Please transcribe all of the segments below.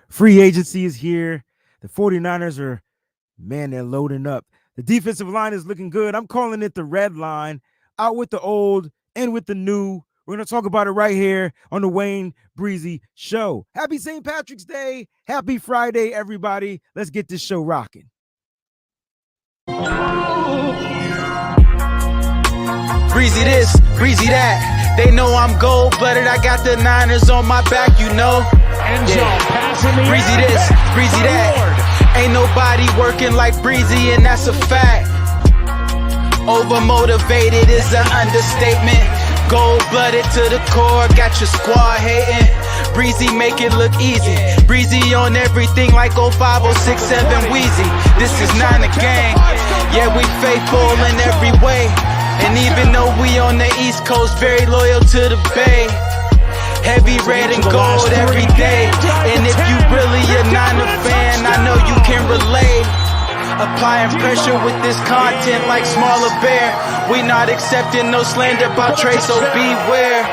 Free agency is here. The 49ers are, man, they're loading up. The defensive line is looking good. I'm calling it the red line. Out with the old, in with the new. We're going to talk about it right here on the Wayne Breezy Show. Happy St. Patrick's Day. Happy Friday, everybody. Let's get this show rocking. Breezy this, breezy that. They know I'm gold-blooded. I got the Niners on my back, you know. Breezy this, breezy that. Ain't nobody working like Breezy, and that's a fact. Overmotivated is an understatement. Gold-blooded to the core, got your squad hating. Breezy make it look easy. Breezy on everything like 05, 067 Wheezy. This is not a gang. Yeah, we faithful in every way. And even though we on the East Coast, very loyal to the Bay. Heavy red and gold every day. And if you really a Niner fan, I know you can relate. Applying pressure with this content like smaller bear. We not accepting no slander about Trey, so beware.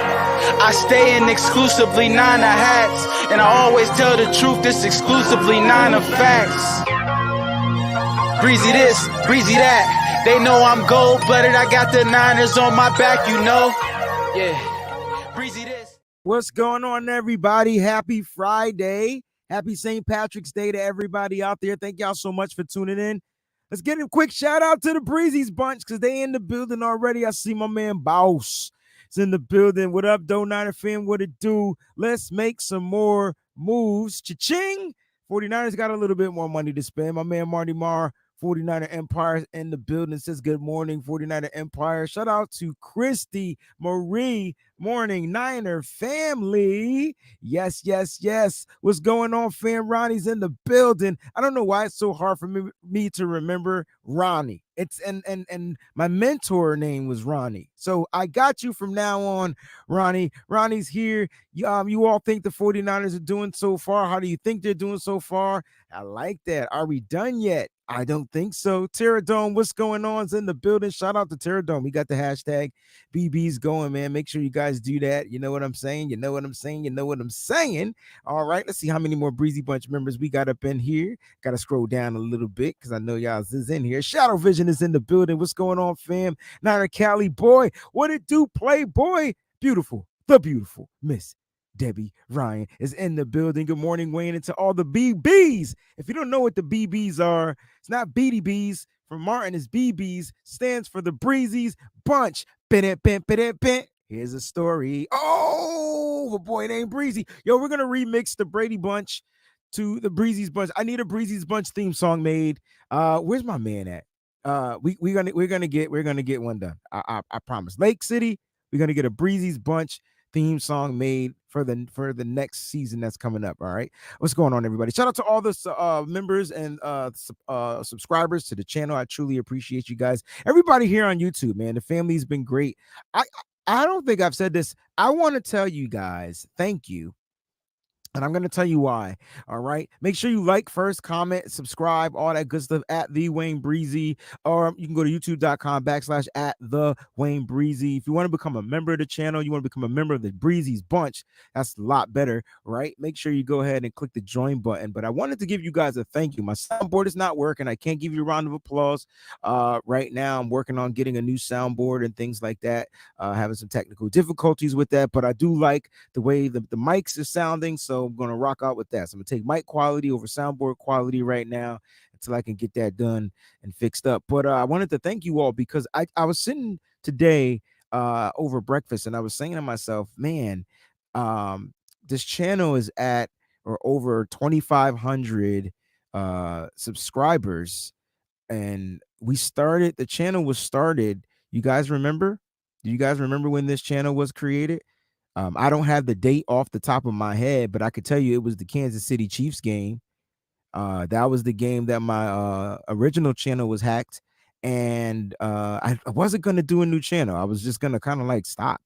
I stay in exclusively Niner hats, and I always tell the truth, this exclusively Niner facts. Breezy this, breezy that. They know I'm gold-blooded, I got the Niners on my back, you know. Yeah, breezy this. What's going on, everybody? Happy Friday. Happy St. Patrick's Day to everybody out there. Thank y'all so much for tuning in. Let's get a quick shout out to the Breezy's bunch because they in the building already. I see my man Boss is in the building. What up, Doe Niner fam? What it do? Let's make some more moves. Cha-ching! 49ers got a little bit more money to spend. My man Marty Marr, 49er Empire in the building, says good morning, 49er Empire. Shout out to Christy Marie, morning Niner family. Yes, yes, yes. What's going on, fam? Ronnie's in the building. I don't know why it's so hard for me to remember Ronnie. It's and my mentor name was Ronnie. So I got you from now on, Ronnie. Ronnie's here. You all think the 49ers are doing so far? How do you think they're doing so far? I like that. Are we done yet? I don't think so. Terradome, what's going on? Is in the building. Shout out to Terradome. We got the hashtag BB's going, man. Make sure you guys do that. You know what I'm saying? You know what I'm saying? You know what I'm saying? All right, let's see how many more Breezy Bunch members we got up in here. Got to scroll down a little bit because I know y'all is in here. Shadow Vision is in the building. What's going on, fam? Niner Cali boy. What it do, Playboy? Beautiful. The beautiful Miss Debbie Ryan is in the building. Good morning, Wayne, and to all the BBs. If you don't know what the BBs are, it's not BDBs. From Martin, it's BBs. Stands for the Breezy's Bunch. Here's a story. Oh, the boy named Breezy. Yo, we're gonna remix the Brady Bunch to the Breezy's Bunch. I need a Breezy's Bunch theme song made. Where's my man at? We're gonna get one done. I promise. Lake City, we're gonna get a Breezy's Bunch theme song made for the next season that's coming up. All right, what's going on, everybody? Shout out to all the members and subscribers to the channel. I truly appreciate you guys. Everybody here on YouTube, man, the family's been great. I don't think I've said this. I want to tell you guys thank you. And I'm going to tell you why. All right. Make sure you like first, comment, subscribe, all that good stuff at the Wayne Breezy. Or you can go to youtube.com/ at the Wayne Breezy. If you want to become a member of the channel, you want to become a member of the Breezy's Bunch, that's a lot better, right? Make sure you go ahead and click the join button. But I wanted to give you guys a thank you. My soundboard is not working. I can't give you a round of applause right now. I'm working on getting a new soundboard and things like that. Having some technical difficulties with that. But I do like the way the mics are sounding. So I'm going to rock out with that. So I'm going to take mic quality over soundboard quality right now until I can get that done and fixed up. But I wanted to thank you all because I was sitting today over breakfast and I was saying to myself, man, this channel is at or over 2,500 subscribers. And the channel was started. You guys remember? Do you guys remember when this channel was created? I don't have the date off the top of my head, but I could tell you it was the Kansas City Chiefs game. That was the game that my original channel was hacked. And I wasn't going to do a new channel. I was just going to kind of like stop.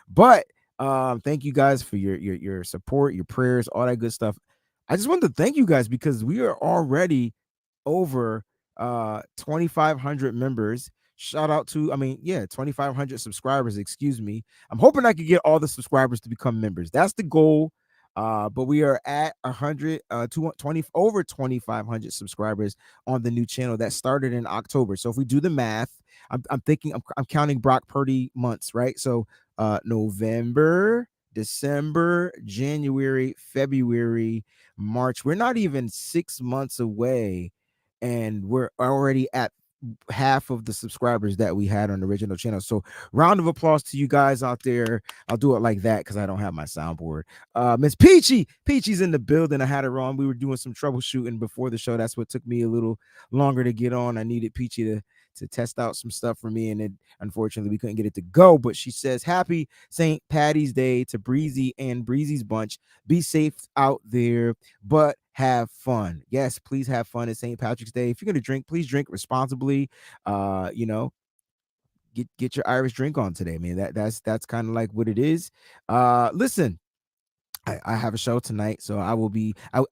But thank you guys for your support, your prayers, all that good stuff. I just wanted to thank you guys because we are already over 2,500 members. Shout out to 2,500 subscribers, excuse me. I'm hoping I could get all the subscribers to become members. That's the goal. But we are at 100, 20, over 2,500 subscribers on the new channel that started in October. So if we do the math, I'm thinking I'm counting Brock Purdy months, right? So November, December, January, February, March. We're not even 6 months away, and we're already at half of the subscribers that we had on the original channel. So round of applause to you guys out there. I'll do it like that because I don't have my soundboard. Miss Peachy's in the building. I had her on. We were doing some troubleshooting before the show. That's what took me a little longer to get on. I needed Peachy to test out some stuff for me, and it, unfortunately we couldn't get it to go. But she says happy St. Patty's Day to Breezy and Breezy's bunch. Be safe out there, but have fun. Yes, please have fun at St. Patrick's Day. If you're gonna drink, please drink responsibly. You know, get your Irish drink on today, man. That's kind of like what it is. Listen, I have a show tonight, so I will be. I'm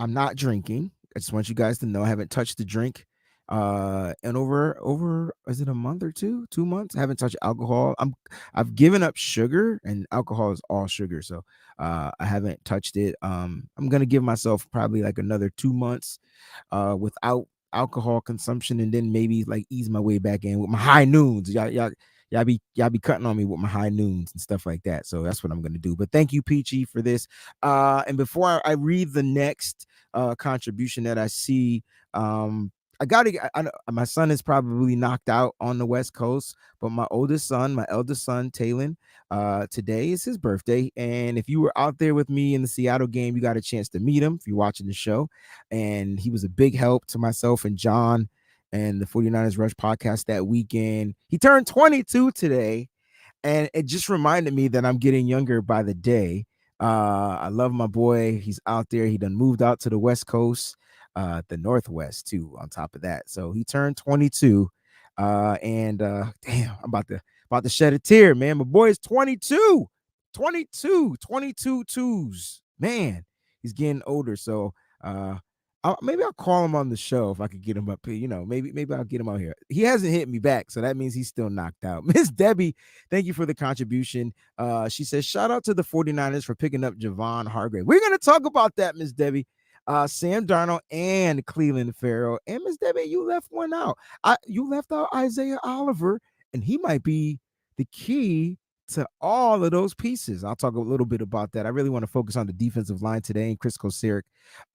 not drinking. I just want you guys to know I haven't touched the drink and over is it a month or 2 months? I haven't touched alcohol. I've given up sugar, and alcohol is all sugar, so I haven't touched it. I'm gonna give myself probably like another 2 months without alcohol consumption, and then maybe like ease my way back in with my high noons. Y'all be cutting on me with my high noons and stuff like that. So that's what I'm gonna do. But thank you, Peachy, for this. And before I read the next contribution that I see, I gotta. My son is probably knocked out on the West Coast, but my eldest son, Talon, today is his birthday. And if you were out there with me in the Seattle game, you got a chance to meet him if you're watching the show. And he was a big help to myself and John and the 49ers Rush podcast that weekend. He turned 22 today, and it just reminded me that I'm getting younger by the day. I love my boy. He's out there. He done moved out to the West Coast, the Northwest too, on top of that. So he turned 22. And damn, I'm about to shed a tear, man. My boy is 22. 22 twos. Man, he's getting older. So maybe I'll call him on the show if I could get him up here. You know, maybe I'll get him out here. He hasn't hit me back, so that means he's still knocked out. Miss Debbie, thank you for the contribution. She says, shout out to the 49ers for picking up Javon Hargrave. We're going to talk about that, Miss Debbie. Sam Darnold and Cleveland Farrell. And Miss Debbie, you left one out. You left out Isaiah Oliver, and he might be the key to all of those pieces. I'll talk a little bit about that. I really want to focus on the defensive line today and Chris Kosaric.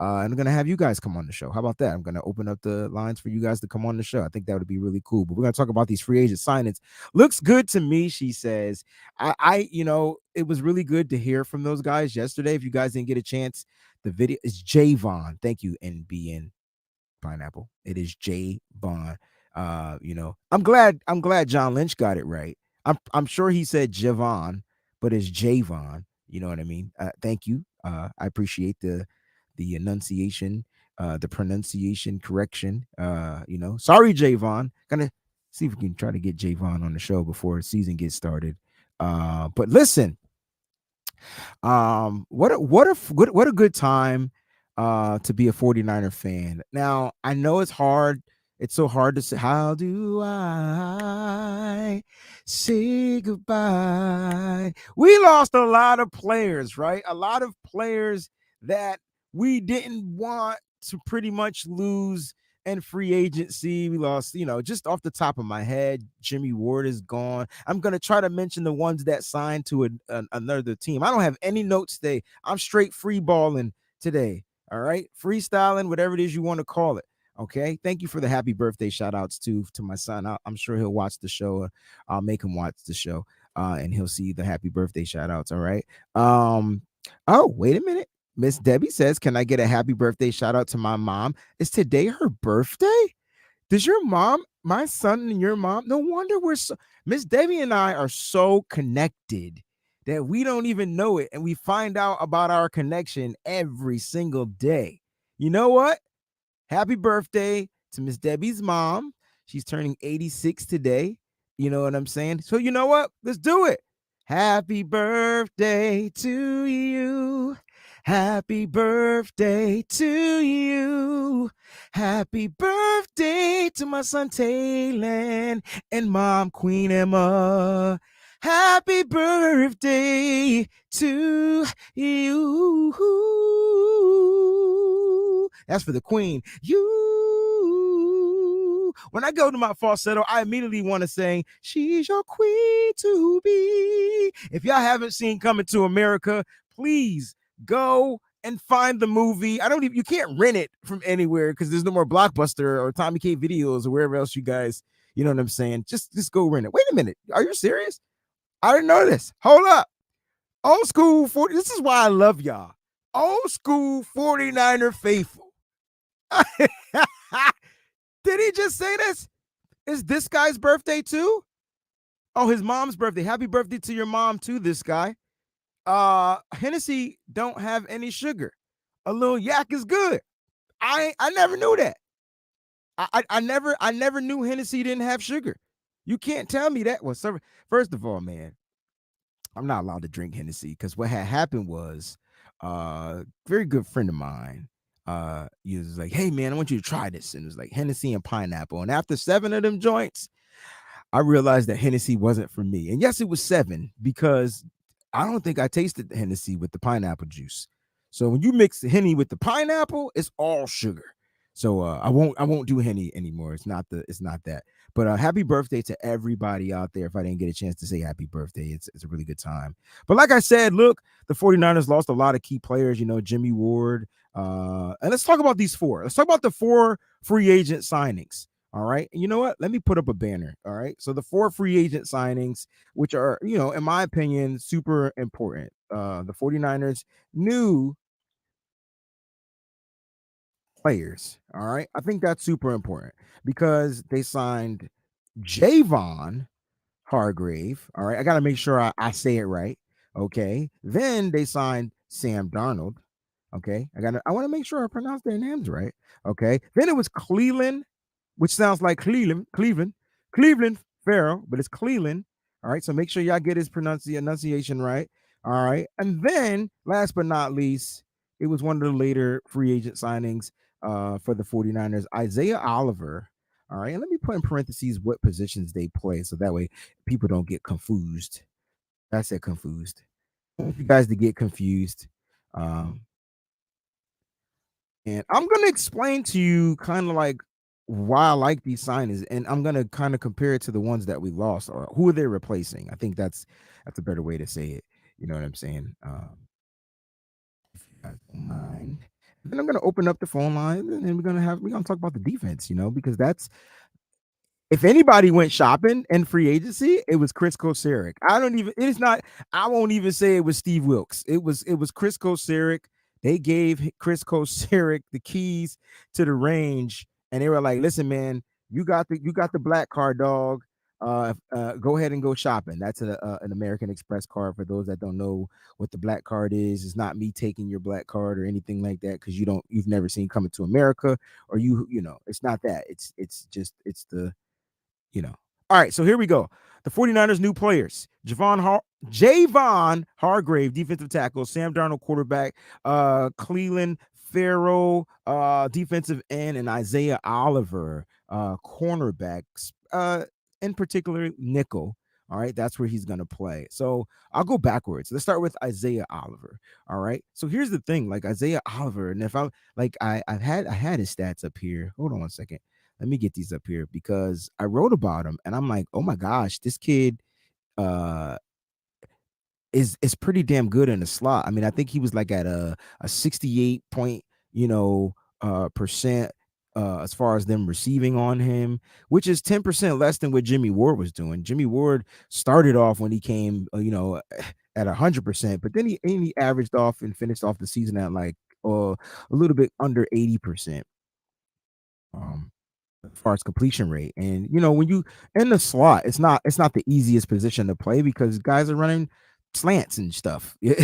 And I'm going to have you guys come on the show. How about that? I'm going to open up the lines for you guys to come on the show. I think that would be really cool. But we're going to talk about these free agent signings. Looks good to me, she says. It was really good to hear from those guys yesterday. If you guys didn't get a chance, the video is Javon. Thank you, NBN Pineapple. It is Javon. I'm glad John Lynch got it right. I'm sure he said Javon, but it's Javon. You know what I mean? Thank you. I appreciate the enunciation, the pronunciation correction. Sorry, Javon. Gonna see if we can try to get Javon on the show before the season gets started. But listen, what a good time to be a 49er fan. Now, I know it's hard. It's so hard to say, how do I say goodbye? We lost a lot of players, right? A lot of players that we didn't want to pretty much lose in free agency. We lost, just off the top of my head, Jimmy Ward is gone. I'm going to try to mention the ones that signed to another team. I don't have any notes today. I'm straight free balling today. All right. Freestyling, whatever it is you want to call it. Okay. Thank you for the happy birthday shout outs to my son. I'm sure he'll watch the show. I'll make him watch the show and he'll see the happy birthday shout outs. All right. Oh, wait a minute. Miss Debbie says, can I get a happy birthday shout out to my mom? Is today her birthday? Does your mom, my son and your mom, no wonder Miss Debbie and I are so connected that we don't even know it. And we find out about our connection every single day. You know what? Happy birthday to Miss Debbie's mom. She's turning 86 today. You know what I'm saying? So you know what? Let's do it. Happy birthday to you. Happy birthday to you. Happy birthday to my son Talon and mom Queen Emma. Happy birthday to you. That's for the queen. You. When I go to my falsetto, I immediately want to sing, she's your queen to be. If y'all haven't seen Coming to America, please go and find the movie. You can't rent it from anywhere because there's no more Blockbuster or Tommy K videos or wherever else you guys, you know what I'm saying? Just go rent it. Wait a minute. Are you serious? I didn't know this. Hold up. Old school 40. This is why I love y'all. Old school 49er faithful. Did he just say this? Is this guy's birthday too? Oh, his mom's birthday. Happy birthday to your mom too, this guy. Hennessy don't have any sugar. A little yak is good. I never knew that. I never knew Hennessy didn't have sugar. You can't tell me that. Well, first of all, man, I'm not allowed to drink Hennessy because what had happened was very good friend of mine. He was like, hey man, I want you to try this. And it was like Hennessy and pineapple. And after 7 of them joints, I realized that Hennessy wasn't for me. And yes, it was 7 because I don't think I tasted the Hennessy with the pineapple juice. So when you mix the Henny with the pineapple, it's all sugar. So I won't do Henny anymore. It's not that. But happy birthday to everybody out there. If I didn't get a chance to say happy birthday, it's a really good time. But like I said, look, the 49ers lost a lot of key players, Jimmy Ward. And let's talk about these 4. Let's talk about the 4 free agent signings. All right. And you know what? Let me put up a banner. All right. So the 4 free agent signings, which are, in my opinion, super important. The 49ers new players. All right. I think that's super important because they signed Javon Hargrave. All right. I got to make sure I say it right. Okay. Then they signed Sam Darnold. Okay. I want to make sure I pronounce their names right. Okay. Then it was Cleveland, which sounds like Cleveland Farrell, but it's Cleveland. All right. So make sure y'all get his enunciation right. All right. And then last but not least, it was one of the later free agent signings for the 49ers, Isaiah Oliver. All right. And let me put in parentheses what positions they play so that way people don't get confused. I said confused. I want you guys to get confused. And I'm going to explain to you kind of like why I like these signings, and I'm going to kind of compare it to the ones that we lost or who are they replacing. I think that's a better way to say it. You know what I'm saying? If you guys don't mind. Then I'm going to open up the phone line, and then we're going to talk about the defense, because that's, if anybody went shopping in free agency, it was Chris Kocurek. I won't even say it was Steve Wilkes. It was Chris Kocurek. They gave Chris Kocurek the keys to the range, and they were like, listen, man, you got the black card, dog. Go ahead and go shopping. That's an American Express card. For those that don't know what the black card is, it's not me taking your black card or anything like that, because you've never seen Coming to America, or it's not that. It's the all right, so here we go. The 49ers new players. Javon Hargrave, defensive tackle. Sam Darnold, quarterback. Cleveland Farrell, defensive end, and Isaiah Oliver, cornerbacks. In particular, nickel. All right, that's where he's going to play. So I'll go backwards. Let's start with Isaiah Oliver. All right. So here's the thing, like Isaiah Oliver, and if I'm like I had his stats up here. Hold on one second. Let me get these up here because I wrote about him and I'm like, oh my gosh, this kid is pretty damn good in the slot. I mean, I think he was like at a 68 point, percent as far as them receiving on him, which is 10% less than what Jimmy Ward was doing. Jimmy Ward started off when he came, at 100%, but then he averaged off and finished off the season at like a little bit under 80%. As far as completion rate. And when you in the slot, it's not the easiest position to play because guys are running slants and stuff. You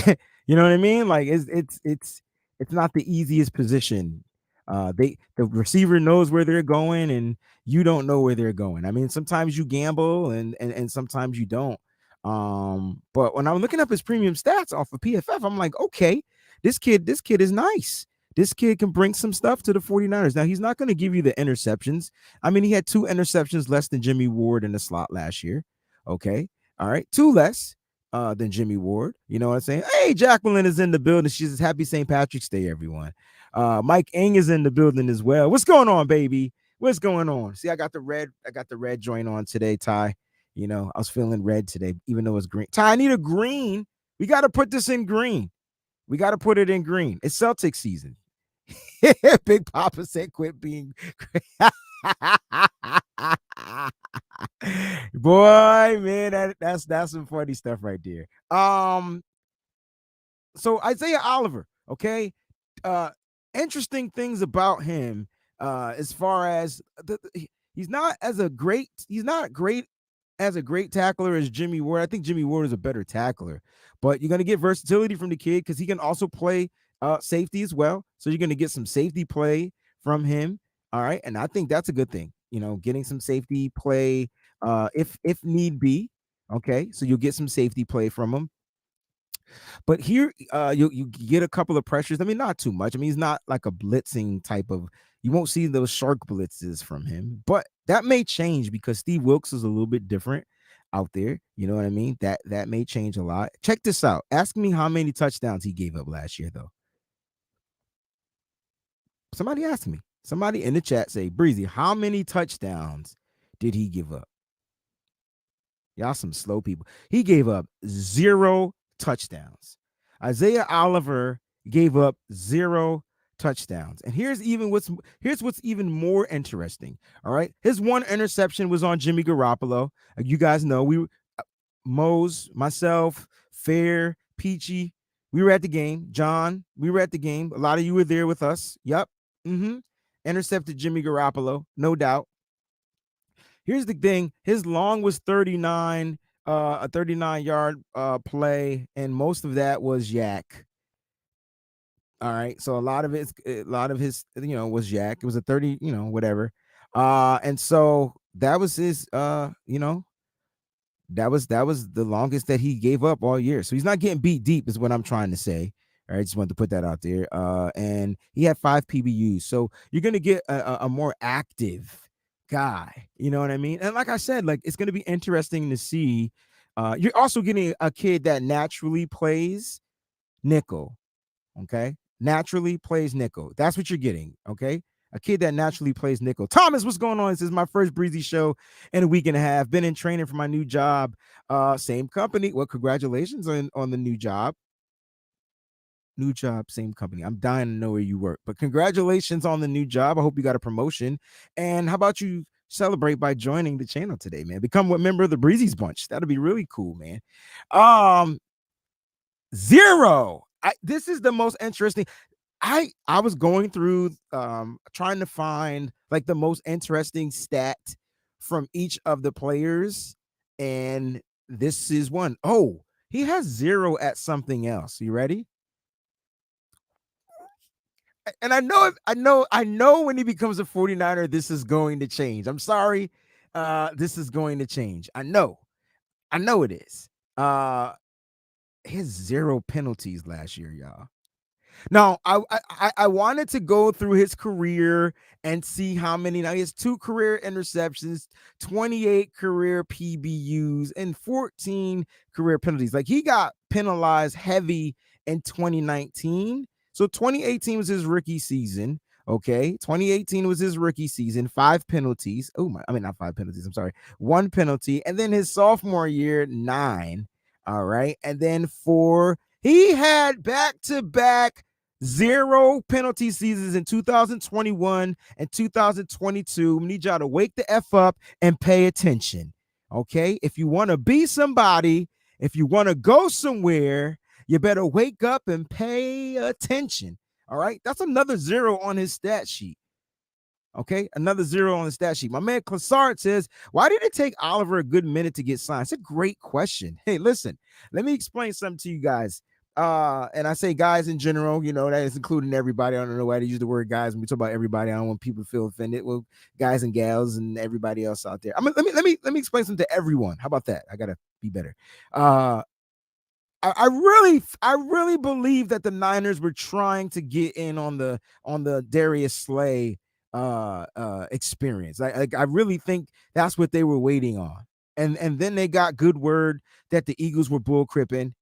know what I mean? Like it's not the easiest position. The receiver knows where they're going and you don't know where they're going. I mean, sometimes you gamble and sometimes you don't. But when I'm looking up his premium stats off of PFF, I'm like, okay, this kid is nice. This kid can bring some stuff to the 49ers. Now, he's not going to give you the interceptions. I mean, he had 2 interceptions less than Jimmy Ward in the slot last year. Okay. All right, two less than Jimmy Ward. You know what I'm saying? Hey, Jacqueline is in the building. She says, "Happy St. Patrick's Day, everyone." Mike Eng is in the building as well. What's going on, baby? What's going on? See, I got the red joint on today, Ty. You know, I was feeling red today, even though it's green. Ty, I need a green. We got to put this in green. We got to put it in green. It's Celtics season. Big Papa said, "Quit being." Boy, man, that's some funny stuff right there. So Isaiah Oliver, okay, uh, interesting things about him, as far as he's not great as a great tackler as Jimmy Ward. I think Jimmy Ward is a better tackler, but you're gonna get versatility from the kid because he can also play safety as well. So you're gonna get some safety play from him. All right, and I think that's a good thing. You know, getting some safety play if need be. Okay, so you'll get some safety play from him. But here, you get a couple of pressures. I mean, not too much. I mean, he's not like a blitzing type of. You won't see those shark blitzes from him, but that may change because Steve Wilkes is a little bit different out there. You know what I mean? That may change a lot. Check this out. Ask me how many touchdowns he gave up last year, though. Somebody ask me. Somebody in the chat say, Breezy, how many touchdowns did he give up? Y'all some slow people. He gave up 0 touchdowns. Isaiah Oliver gave up 0 touchdowns. And here's what's even more interesting. All right. His one interception was on Jimmy Garoppolo. You guys know Mose, myself, Fair, Peachy, we were at the game. John, we were at the game. A lot of you were there with us. Yep. Intercepted Jimmy Garoppolo, no doubt. Here's the thing: his long was 39, a 39-yard play, and most of that was yak. All right, so a lot of his, was yak. It was a 30, whatever. And so that was his, that was the longest that he gave up all year. So he's not getting beat deep, is what I'm trying to say. All right, just wanted to put that out there. And he had 5 PBUs, so you're gonna get a more active guy. You know what I mean? And like I said, like it's gonna be interesting to see. You're also getting a kid that naturally plays nickel. Okay, naturally plays nickel. That's what you're getting. Okay. A kid that naturally plays nickel. Thomas, what's going on? This is my first Breezy show in a week and a half. Been in training for my new job. Same company. Well, congratulations on the new job. New job, same company. I'm dying to know where you work, but congratulations on the new job. I hope you got a promotion. And how about you celebrate by joining the channel today, man? Become a member of the Breezy's bunch. That'll be really cool, man. 0. This is the most interesting. I was going through trying to find like the most interesting stat from each of the players, and this is one. Oh, he has 0 at something else. You ready? And I know when he becomes a 49er, this is going to change. I'm sorry. This is going to change. I know it is. He has 0 penalties last year, y'all. Now, I wanted to go through his career and see how many. Now he has 2 career interceptions, 28 career PBUs, and 14 career penalties. Like he got penalized heavy in 2019. So 2018 was his rookie season. Okay, 2018 was his rookie season. 5 penalties. Not 5 penalties. I'm sorry, 1 penalty, and then his sophomore year 9. All right, and then he had back-to-back 0 penalty seasons in 2021 and 2022. We need y'all to wake the F up and pay attention. Okay, if you want to be somebody, if you want to go somewhere, you better wake up and pay attention. All right, that's another 0 on his stat sheet. Okay, another 0 on the stat sheet. My man Classard says, why did it take Oliver a good minute to get signed? It's a great question. Hey, listen, let me explain something to you guys. And I say guys in general, that is including everybody. I don't know why to use the word guys when we talk about everybody. I don't want people to feel offended. Well, guys and gals and everybody else out there. Let me explain something to everyone. How about that? I gotta be better. I really believe that the Niners were trying to get in on the Darius Slay experience. I really think that's what they were waiting on. And then they got good word that the Eagles were bull cripping.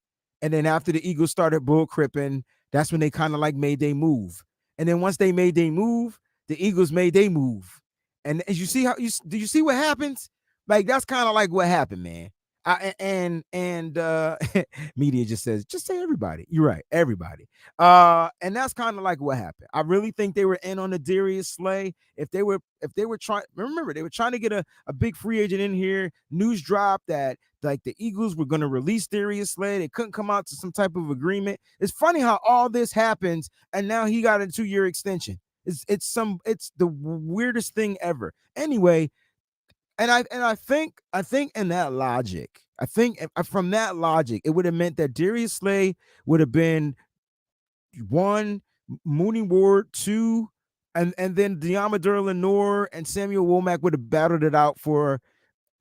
And then after the Eagles started bull cripping, that's when they kind of like made their move. And then once they made their move, the Eagles made their move. And as you see how do you see what happens? Like that's kind of like what happened, man. And media just says, just say everybody. You're right, everybody. And that's kind of like what happened. I really think they were in on the Darius Slay. If they were trying, remember they were trying to get a big free agent in here. News dropped that like the Eagles were going to release Darius Slay. They couldn't come out to some type of agreement. It's funny how all this happens, and now he got a 2-year extension. It's the weirdest thing ever. Anyway, and I think in that logic, I think from that logic, it would have meant that Darius Slay would have been 1, Mooney Ward 2, and then Deommodore Lenoir and Samuel Womack would have battled it out for.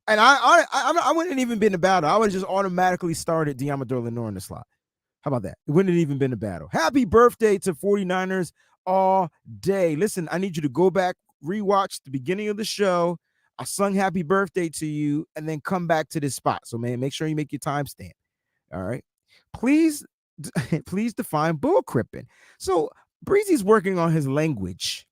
And I wouldn't even been a battle. I would have just automatically started Deommodore Lenoir in the slot. How about that? It wouldn't have even been a battle. Happy birthday to 49ers all day. Listen, I need you to go back, rewatch the beginning of the show. I sung happy birthday to you, and then come back to this spot. So, man, make sure you make your timestamp. All right. Please, please define bull cripping. So Breezy's working on his language.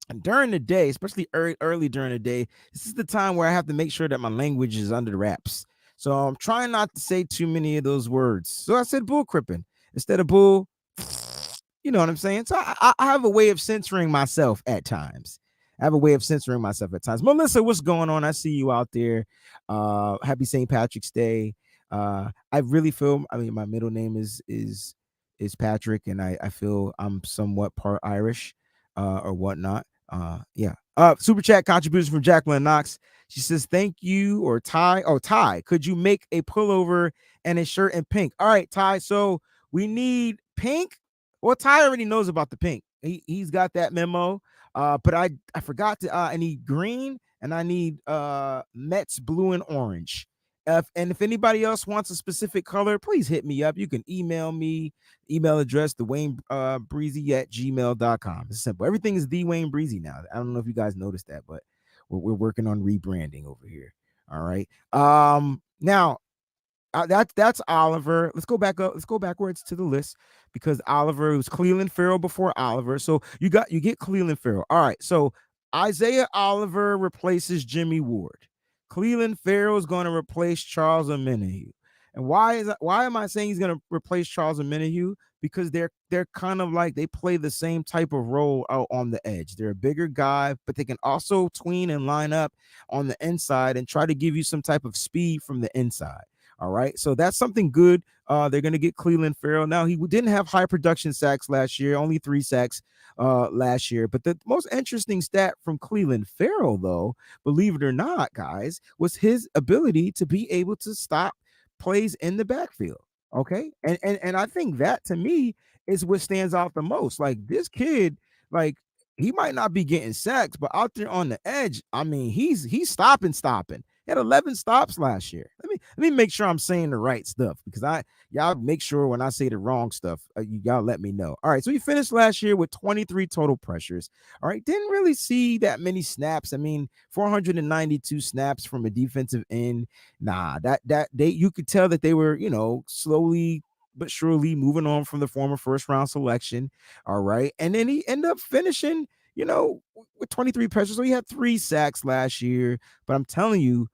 And during the day, especially early during the day, this is the time where I have to make sure that my language is under wraps. So I'm trying not to say too many of those words. So I said bull cripping instead of bull. You know what I'm saying? So I have a way of censoring myself at times. Melissa, what's going on? I see you out there. Happy St. Patrick's Day. I really feel, I mean, my middle name is Patrick, and I feel I'm somewhat part Irish or whatnot. Yeah. Super chat contribution from Jacqueline Knox. She says, thank you, or Ty. Oh, Ty, could you make a pullover and a shirt in pink? All right, Ty. So we need pink. Well, Ty already knows about the pink. He's got that memo. But I forgot to I need green, and I need Mets blue and orange. If anybody else wants a specific color, please hit me up. You can email me. Email address DwayneBreezy@gmail.com. It's simple. Everything is Dwayne Breezy now. I don't know if you guys noticed that, but we're working on rebranding over here. All right. Now that's Oliver. Let's go back up. Let's go backwards to the list, because Oliver was Cleveland Farrell before Oliver. So you get Cleveland Farrell. All right. So Isaiah Oliver replaces Jimmy Ward. Cleveland Farrell is going to replace Charles Omenihu. And why am I saying he's going to replace Charles Omenihu? Because they're kind of like, they play the same type of role out on the edge. They're a bigger guy, but they can also tween and line up on the inside and try to give you some type of speed from the inside. All right. So that's something good. They're going to get Cleveland Farrell. Now, he didn't have high production sacks last year, only 3 sacks last year. But the most interesting stat from Cleveland Farrell, though, believe it or not, guys, was his ability to be able to stop plays in the backfield. Okay. And I think that, to me, is what stands out the most. Like, this kid, like, he might not be getting sacks, but out there on the edge, I mean, he's stopping. He had 11 stops last year. Let me make sure I'm saying the right stuff, because y'all make sure when I say the wrong stuff, y'all let me know. All right, so he finished last year with 23 total pressures. All right, didn't really see that many snaps. I mean, 492 snaps from a defensive end. Nah, you could tell that they were, slowly but surely moving on from the former first round selection. All right, and then he ended up finishing, with 23 pressures. So he had 3 sacks last year, but I'm telling you,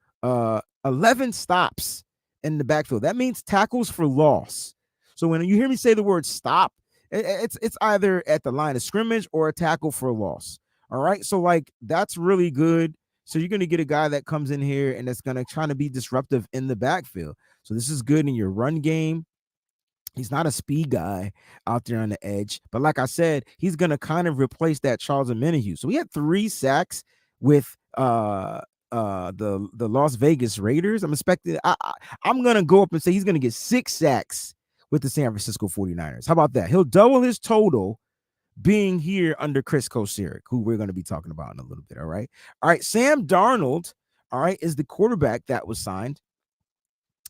11 stops in the backfield. That means tackles for loss. So when you hear me say the word stop, it's either at the line of scrimmage or a tackle for loss. All right. So like, that's really good. So you're going to get a guy that comes in here and that's going to try to be disruptive in the backfield. So this is good in your run game. He's not a speed guy out there on the edge, but like I said, he's going to kind of replace that Charles Omenihu. So he had 3 sacks with the Las Vegas Raiders. I'm expecting. I'm going to go up and say he's going to get 6 sacks with the San Francisco 49ers. How about that? He'll double his total being here under Chris Kosirik, who we're going to be talking about in a little bit. All right. Sam Darnold, all right, is the quarterback that was signed.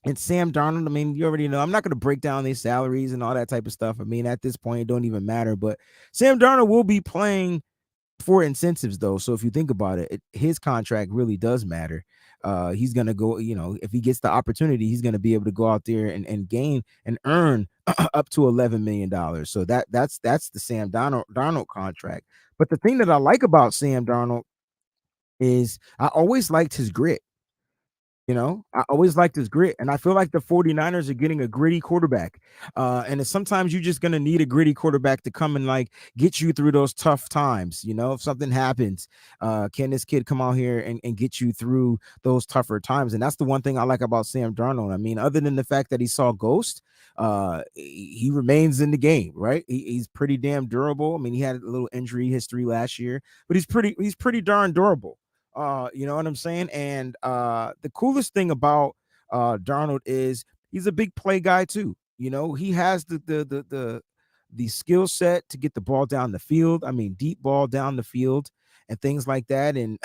And Sam Darnold, I mean, you already know, I'm not going to break down these salaries and all that type of stuff. I mean, at this point, it don't even matter. But Sam Darnold will be playing for incentives, though. So if you think about it, his contract really does matter. He's gonna go, if he gets the opportunity, he's gonna be able to go out there and gain and earn up to $11 million. So that's the Sam Darnold contract. But the thing that I like about Sam Darnold is I always liked his grit. I always liked his grit, and I feel like the 49ers are getting a gritty quarterback. And sometimes you're just gonna need a gritty quarterback to come and like get you through those tough times. If something happens, can this kid come out here and get you through those tougher times? And that's the one thing I like about Sam Darnold. I mean, other than the fact that he saw ghost, he remains in the game, right? He's pretty damn durable. I mean, he had a little injury history last year, but he's pretty darn durable. You know what I'm saying? And the coolest thing about Darnold is he's a big play guy too. He has the skill set to get the ball down the field. I mean, deep ball down the field and things like that. And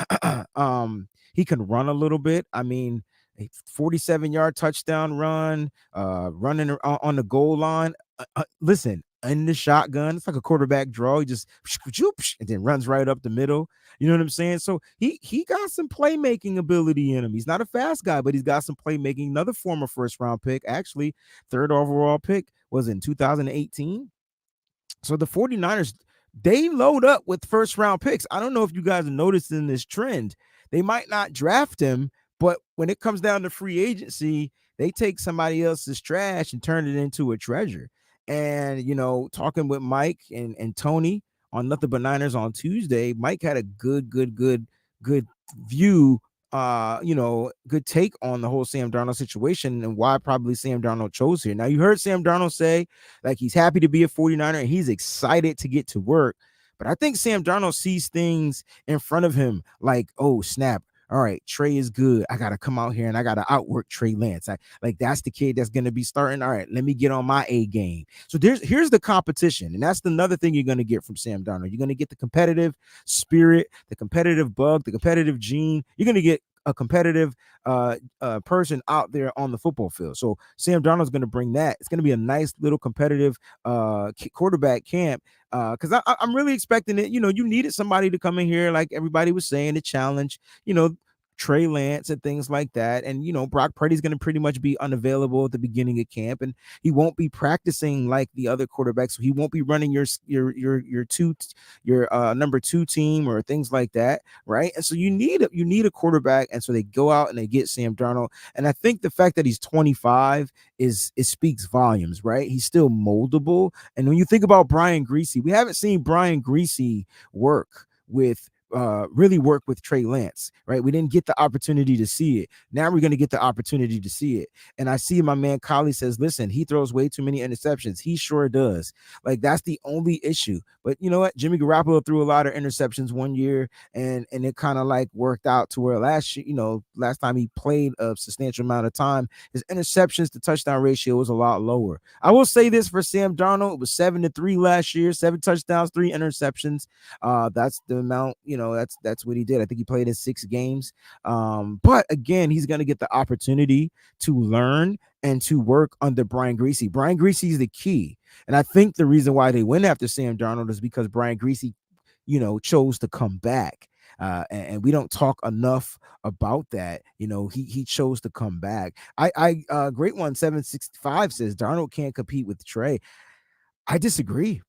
he can run a little bit. I mean, a 47-yard touchdown run, running on the goal line. Listen, in the shotgun, it's like a quarterback draw. He just and then runs right up the middle. You know what I'm saying? So he got some playmaking ability in him. He's not a fast guy, but he's got some playmaking. Another former first round pick, actually, third overall pick, was in 2018. So the 49ers, they load up with first round picks. I don't know if you guys are noticing this trend. They might not draft him, but when it comes down to free agency, they take somebody else's trash and turn it into a treasure. And, talking with Mike and Tony on Nothing But Niners on Tuesday, Mike had a good view, good take on the whole Sam Darnold situation and why probably Sam Darnold chose here. Now, you heard Sam Darnold say like he's happy to be a 49er and he's excited to get to work. But I think Sam Darnold sees things in front of him like, oh, snap. All right, Trey is good. I got to come out here and I got to outwork Trey Lance. Like that's the kid that's going to be starting. All right, let me get on my A game. So here's the competition. And that's another thing you're going to get from Sam Darnold. You're going to get the competitive spirit, the competitive bug, the competitive gene. You're going to get a competitive person out there on the football field. So Sam Darnold's going to bring that. It's going to be a nice little competitive quarterback camp because I'm really expecting it. You needed somebody to come in here, like everybody was saying, to challenge, Trey Lance and things like that. And, Brock Purdy's going to pretty much be unavailable at the beginning of camp, and he won't be practicing like the other quarterbacks. So he won't be running your number 2 team or things like that. Right. And so you need a quarterback. And so they go out and they get Sam Darnold. And I think the fact that he's 25 it speaks volumes, right? He's still moldable. And when you think about Brian Greasy, we haven't seen Brian Greasy really work with Trey Lance, right? We didn't get the opportunity to see it. Now we're going to get the opportunity to see it. And I see my man Collie says, listen, he throws way too many interceptions. He sure does. Like, that's the only issue. But you know what? Jimmy Garoppolo threw a lot of interceptions one year, and it kind of like worked out to where last time he played a substantial amount of time, his interceptions to touchdown ratio was a lot lower. I will say this for Sam Darnold, it was 7-3 last year, 7 touchdowns, 3 interceptions. That's the amount, that's what he did. I think he played in 6 games. But again, he's going to get the opportunity to learn and to work under Brian Greasy. Brian Greasy is the key. And I think the reason why they went after Sam Darnold is because Brian Greasy, chose to come back. And we don't talk enough about that. He chose to come back. Great one 765 says Darnold can't compete with Trey. I disagree.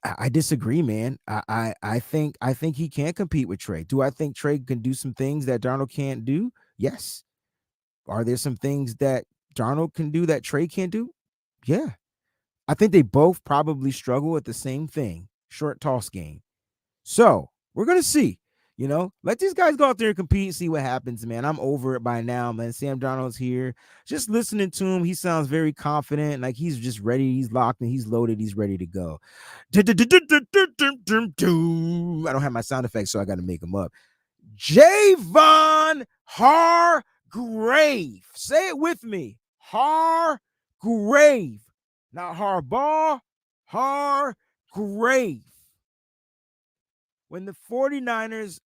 I disagree, man. I think he can compete with Trey. Do I think Trey can do some things that Darnold can't do? Yes. Are there some things that Darnold can do that Trey can't do? Yeah. I think they both probably struggle at the same thing, short toss game. So we're gonna see. Let these guys go out there and compete and see what happens, man. I'm over it by now, man. Sam Darnold's here. Just listening to him, he sounds very confident, like he's just ready. He's locked and he's loaded. He's ready to go. I don't have my sound effects, so I got to make them up. Javon Hargrave. Say it with me. Hargrave. Not Harbaugh. Hargrave. When the 49ers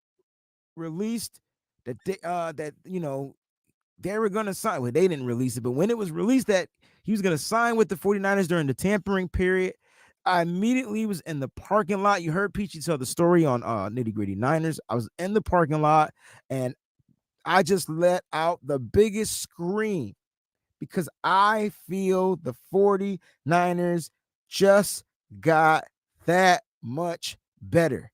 released that they were going to sign, well, they didn't release it, but when it was released that he was going to sign with the 49ers during the tampering period, I immediately was in the parking lot. You heard Peachy tell the story on Nitty Gritty Niners. I was in the parking lot, and I just let out the biggest scream because I feel the 49ers just got that much better.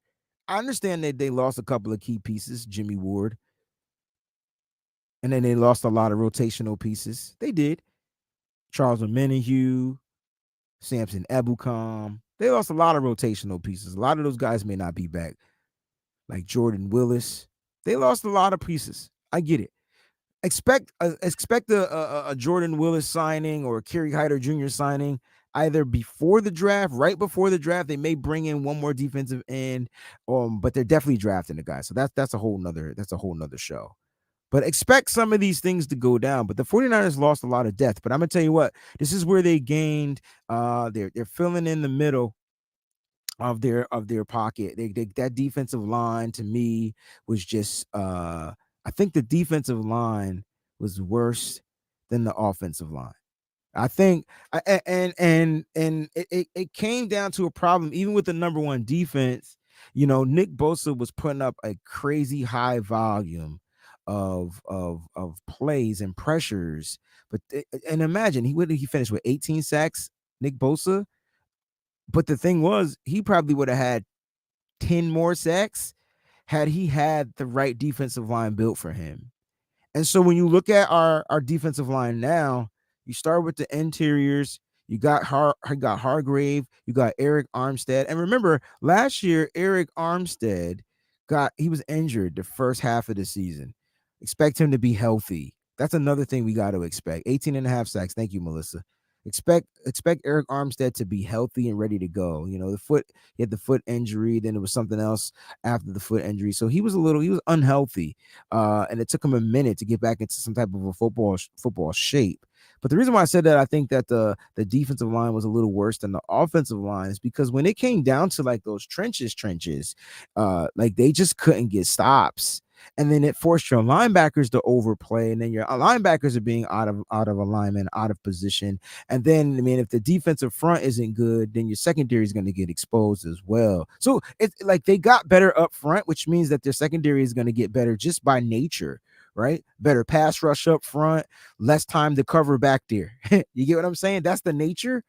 I understand that they lost a couple of key pieces, Jimmy Ward, and then they lost a lot of rotational pieces. They did. Charles Omenihu, Samson Ebukam. They lost a lot of rotational pieces. A lot of those guys may not be back, like Jordan Willis. They lost a lot of pieces. I get it. Expect a Jordan Willis signing or a Kerry Hyder Jr. signing either before the draft, right before the draft. They may bring in one more defensive end, but they're definitely drafting the guy. So that's a whole nother show. But expect some of these things to go down. But the 49ers lost a lot of depth. But I'm gonna tell you what, this is where they gained. They're filling in the middle of their pocket. That defensive line to me was just I think the defensive line was worse than the offensive line. I think and it came down to a problem even with the number one defense. Nick Bosa was putting up a crazy high volume of plays and pressures. But and imagine what did he finish with 18 sacks, Nick Bosa? But the thing was, he probably would have had 10 more sacks had he had the right defensive line built for him. And so when you look at our defensive line now, you start with the interiors. You got Hargrave, you got Eric Armstead. And remember, last year, Eric Armstead he was injured the first half of the season. Expect him to be healthy. That's another thing we got to expect. 18 and a half sacks. Thank you, Melissa. Expect Eric Armstead to be healthy and ready to go. He had the foot injury, then it was something else after the foot injury. So he was unhealthy. And it took him a minute to get back into some type of a football shape. But the reason why I said that I think that the defensive line was a little worse than the offensive line is because when it came down to like those trenches, like they just couldn't get stops. And then it forced your linebackers to overplay, and then your linebackers are being out of alignment, out of position. And then, I mean, if the defensive front isn't good, then your secondary is going to get exposed as well. So it's like they got better up front, which means that their secondary is going to get better just by nature, right? Better pass rush up front, less time to cover back there. You get what I'm saying? That's the nature.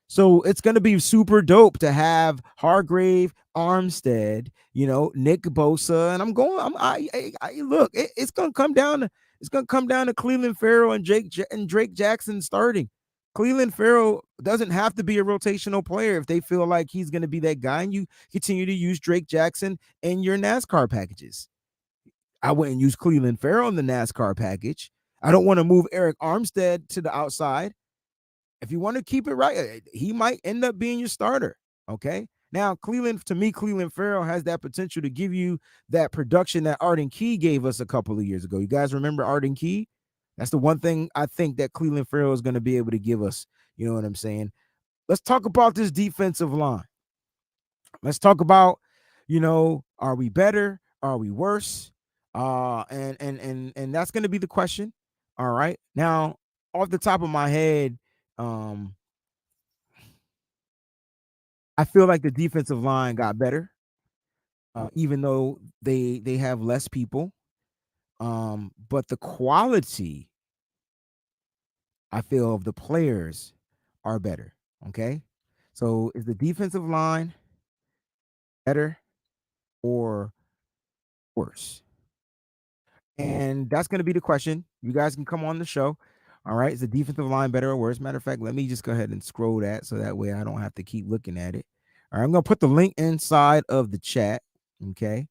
So it's going to be super dope to have Hargrave, Armstead, Nick Bosa, and look, it's going to come down to Cleveland Farrell and Drake Jackson starting. Cleveland Farrell doesn't have to be a rotational player if they feel like he's going to be that guy, and you continue to use Drake Jackson in your NASCAR packages. I wouldn't use Cleveland Farrell in the NASCAR package. I don't want to move Eric Armstead to the outside. If you want to keep it right, he might end up being your starter. Okay. Now, Cleveland Farrell has that potential to give you that production that Arden Key gave us a couple of years ago. You guys remember Arden Key? That's the one thing I think that Cleveland Farrell is going to be able to give us. You know what I'm saying? Let's talk about this defensive line. Let's talk about, are we better? Are we worse? And that's going to be the question. All right. Now, off the top of my head, I feel like the defensive line got better, even though they have less people. But the quality, I feel, of the players are better. Okay, so is the defensive line better or worse? And that's going to be the question. You guys can come on the show. All right. Is the defensive line better or worse? Matter of fact, let me just go ahead and scroll that so that way I don't have to keep looking at it. All right. I'm going to put the link inside of the chat. Okay.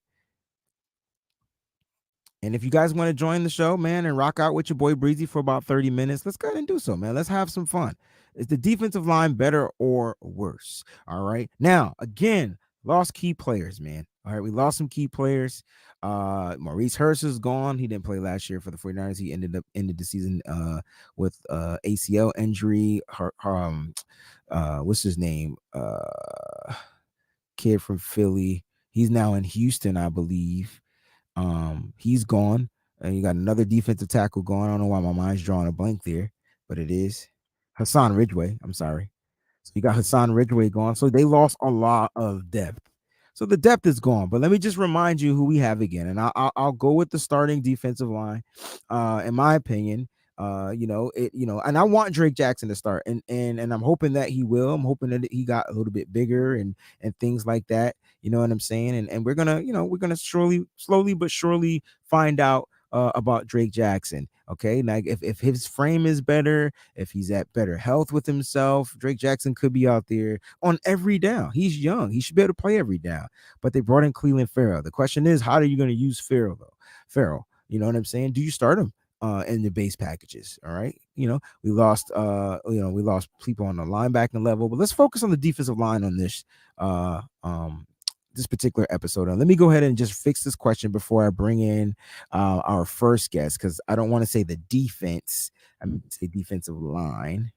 And if you guys want to join the show, man, and rock out with your boy Breezy for about 30 minutes, let's go ahead and do so, man. Let's have some fun. Is the defensive line better or worse? All right. Now, again, lost key players, man. All right. We lost some key players. Maurice Hurst is gone. He didn't play last year for the 49ers. He ended the season with ACL injury. What's his name? Kid from Philly. He's now in Houston, I believe. He's gone. And you got another defensive tackle going. I don't know why my mind's drawing a blank there, but it is Hassan Ridgeway. I'm sorry. So you got Hassan Ridgeway gone. So they lost a lot of depth. So the depth is gone. But let me just remind you who we have again, and I'll go with the starting defensive line. In my opinion, and I want Drake Jackson to start, and I'm hoping that he will. I'm hoping that he got a little bit bigger and things like that. You know what I'm saying? And we're gonna slowly but surely find out about Drake Jackson. Okay, now if his frame is better, if he's at better health with himself, Drake Jackson could be out there on every down. He's young; he should be able to play every down. But they brought in Cleveland Farrell. The question is, how are you going to use Farrell though? Farrell, you know what I'm saying? Do you start him in the base packages? All right, we lost people on the linebacking level, but let's focus on the defensive line on uh um this particular episode. And let me go ahead and just fix this question before I bring in our first guest, because I don't want to say the defense. I mean, say defensive line.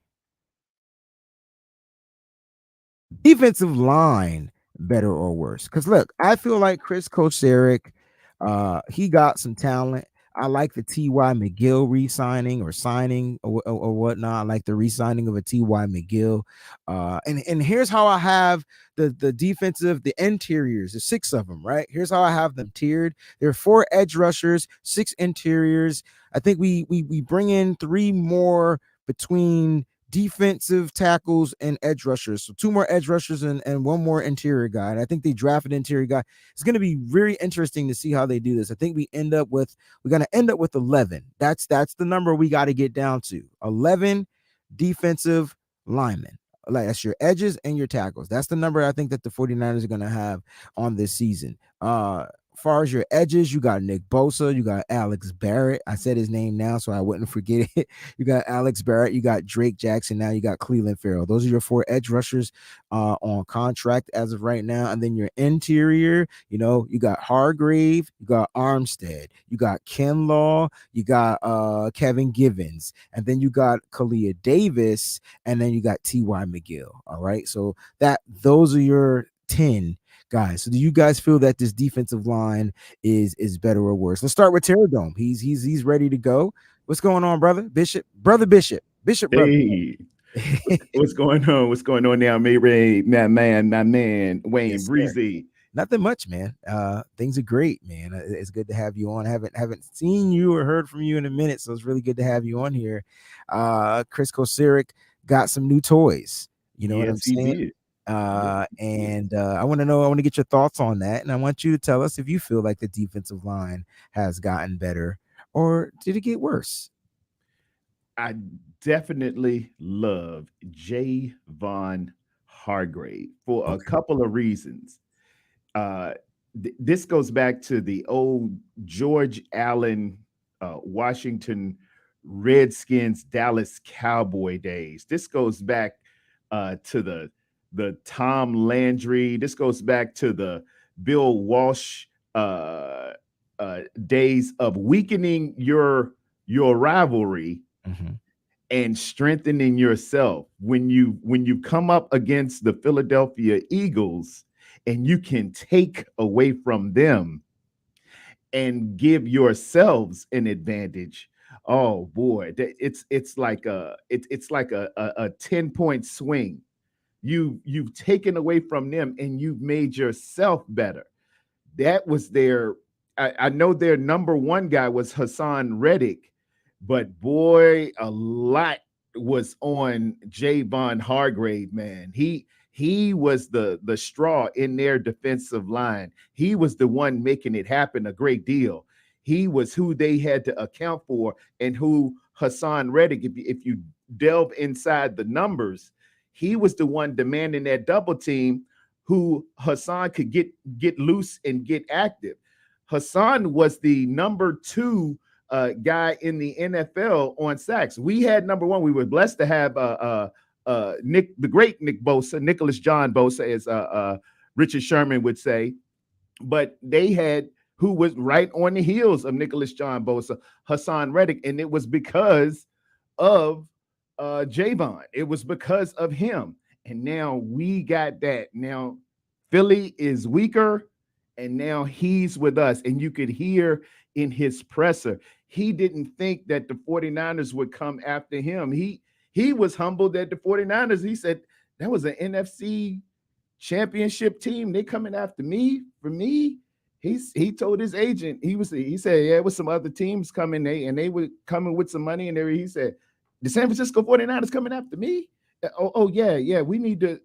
Defensive line, better or worse? Because look, I feel like Chris Kocurek, he got some talent. I like the T.Y. McGill re-signing or signing or whatnot. I like the re-signing of a T.Y. McGill. And here's how I have the interiors. There's 6 of them, right? Here's how I have them tiered. There are 4 edge rushers, 6 interiors. I think we bring in 3 more between defensive tackles and edge rushers. So 2 more edge rushers and 1 more interior guy. And I think they drafted interior guy. It's going to be very interesting to see how they do this. I think we're going to end up with 11. That's the number we got to get down to. 11 defensive linemen. Like, that's your edges and your tackles. That's the number I think that the 49ers are going to have on this season. Far as your edges, you got Nick Bosa, you got Alex Barrett. I said his name now so I wouldn't forget it. You got Alex Barrett, you got Drake Jackson, now you got Cleveland Farrell. Those are your 4 edge rushers on contract as of right now. And then your interior, you got Hargrave, you got Armstead, you got Kinlaw, you got Kevin Givens, and then you got Kalia Davis, and then you got T.Y. McGill. All right, so those are your 10 guys. So do you guys feel that this defensive line is better or worse? Let's start with Terradome. He's ready to go. What's going on, brother Bishop? Brother Bishop, brother. Hey, what's going on? What's going on now, Mayray, my man, Wayne, Yes, Breezy? Nothing much, man. Things are great, man. It's good to have you on. Haven't seen you or heard from you in a minute, so it's really good to have you on here. Chris Kocurek got some new toys. You know what I'm Yes, he saying? did. I want to get your thoughts on that, and I want you to tell us if you feel like the defensive line has gotten better or did it get worse. I definitely love Javon Hargrave for a Okay. couple of reasons. Uh, this goes back to the old George Allen, Washington Redskins, Dallas Cowboy days. This goes back to the Tom Landry. This goes back to the Bill Walsh days of weakening your rivalry Mm-hmm. and strengthening yourself when you come up against the Philadelphia Eagles and you can take away from them and give yourselves an advantage. Oh boy, it's like a 10-point swing. You've taken away from them and you've made yourself better. That was I know their number 1 guy was Hassan Reddick, but boy, a lot was on Javon Hargrave, man. He was the straw in their defensive line. He was the one making it happen a great deal. He was who they had to account for, and who Hassan Reddick, if you delve inside the numbers, he was the one demanding that double team, who Hassan could get loose and get active. Hassan was the number 2 guy in the NFL on sacks. We had number 1. We were blessed to have the great Nick Bosa, Nicholas John Bosa, as Richard Sherman would say. But they had, who was right on the heels of Nicholas John Bosa, Hassan Reddick, and it was because of Javon. It was because of him. And now we got that. Now Philly is weaker, and now he's with us. And you could hear in his presser, he didn't think that the 49ers would come after him. He was humbled at the 49ers. He said, that was an NFC championship team. They coming after me. For me, he told his agent, he said, yeah, with some other teams coming, they were coming with some money, and he said, the San Francisco 49ers coming after me. Oh yeah, we need to.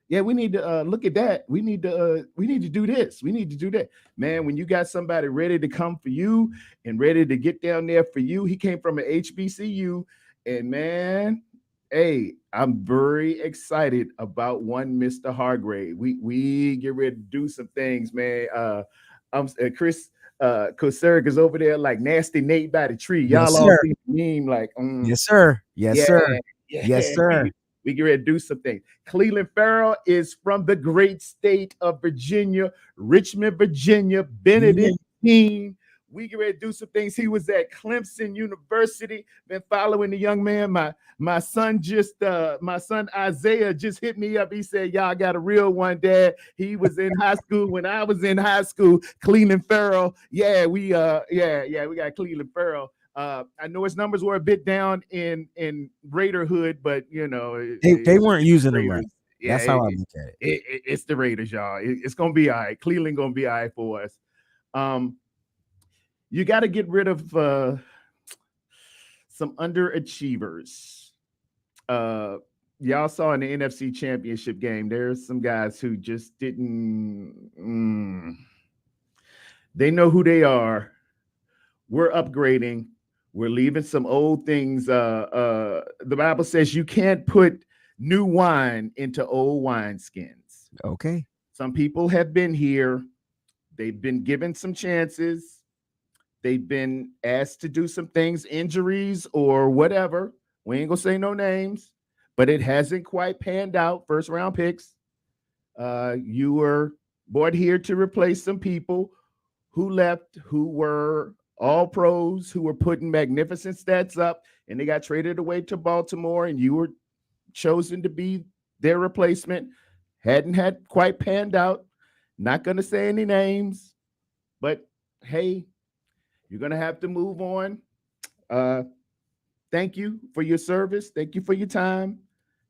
Yeah, we need to look at that. We need to do this. We need to do that. Man, when you got somebody ready to come for you and ready to get down there for you, he came from an HBCU, and man, hey, I'm very excited about one Mr. Hargrave. We get ready to do some things, man. Chris Koseric is over there like nasty Nate by the tree. Yes, Y'all all sir. see the meme like, Yes, sir. Yes, yeah, sir. yeah. Yes, sir. We get ready to do something. Cleveland Farrell is from the great state of Virginia, Richmond, Virginia, Benedictine. We get ready to do some things. He was at Clemson University. Been following the young man. My son Isaiah just hit me up. He said, "Y'all got a real one, Dad." He was in high school when I was in high school. Cleveland Farrell. Yeah, we got Cleveland Farrell. I know his numbers were a bit down in Raiderhood, but you know they weren't using them right. Yeah, that's how I look at it. It's the Raiders, y'all. It's gonna be all right. Cleveland gonna be all right for us. You got to get rid of some underachievers. Y'all saw in the NFC Championship game, there's some guys who just didn't. They know who they are. We're upgrading. We're leaving some old things. The Bible says you can't put new wine into old wineskins. Okay. Some people have been here. They've been given some chances. They've been asked to do some things, injuries or whatever. We ain't gonna say no names, but it hasn't quite panned out. First round picks. You were brought here to replace some people who left, who were all pros, who were putting magnificent stats up, and they got traded away to Baltimore, and you were chosen to be their replacement. Hadn't had quite panned out. Not gonna say any names, but hey, you're going to have to move on. Thank you for your service. Thank you for your time.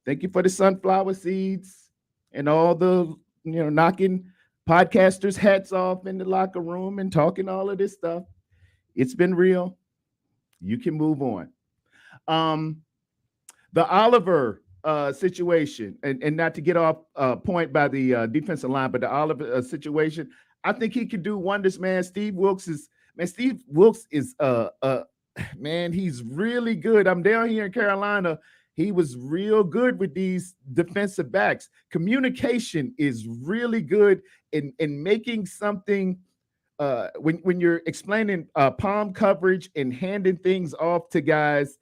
Thank you for the sunflower seeds and all the, knocking podcasters' hats off in the locker room and talking all of this stuff. It's been real. You can move on. The Oliver situation, and not to get off point by the defensive line, but the Oliver situation, I think he could do wonders, man. Steve Wilks is man, he's really good. I'm down here in Carolina. He was real good with these defensive backs. Communication is really good in making something when you're explaining palm coverage and handing things off to guys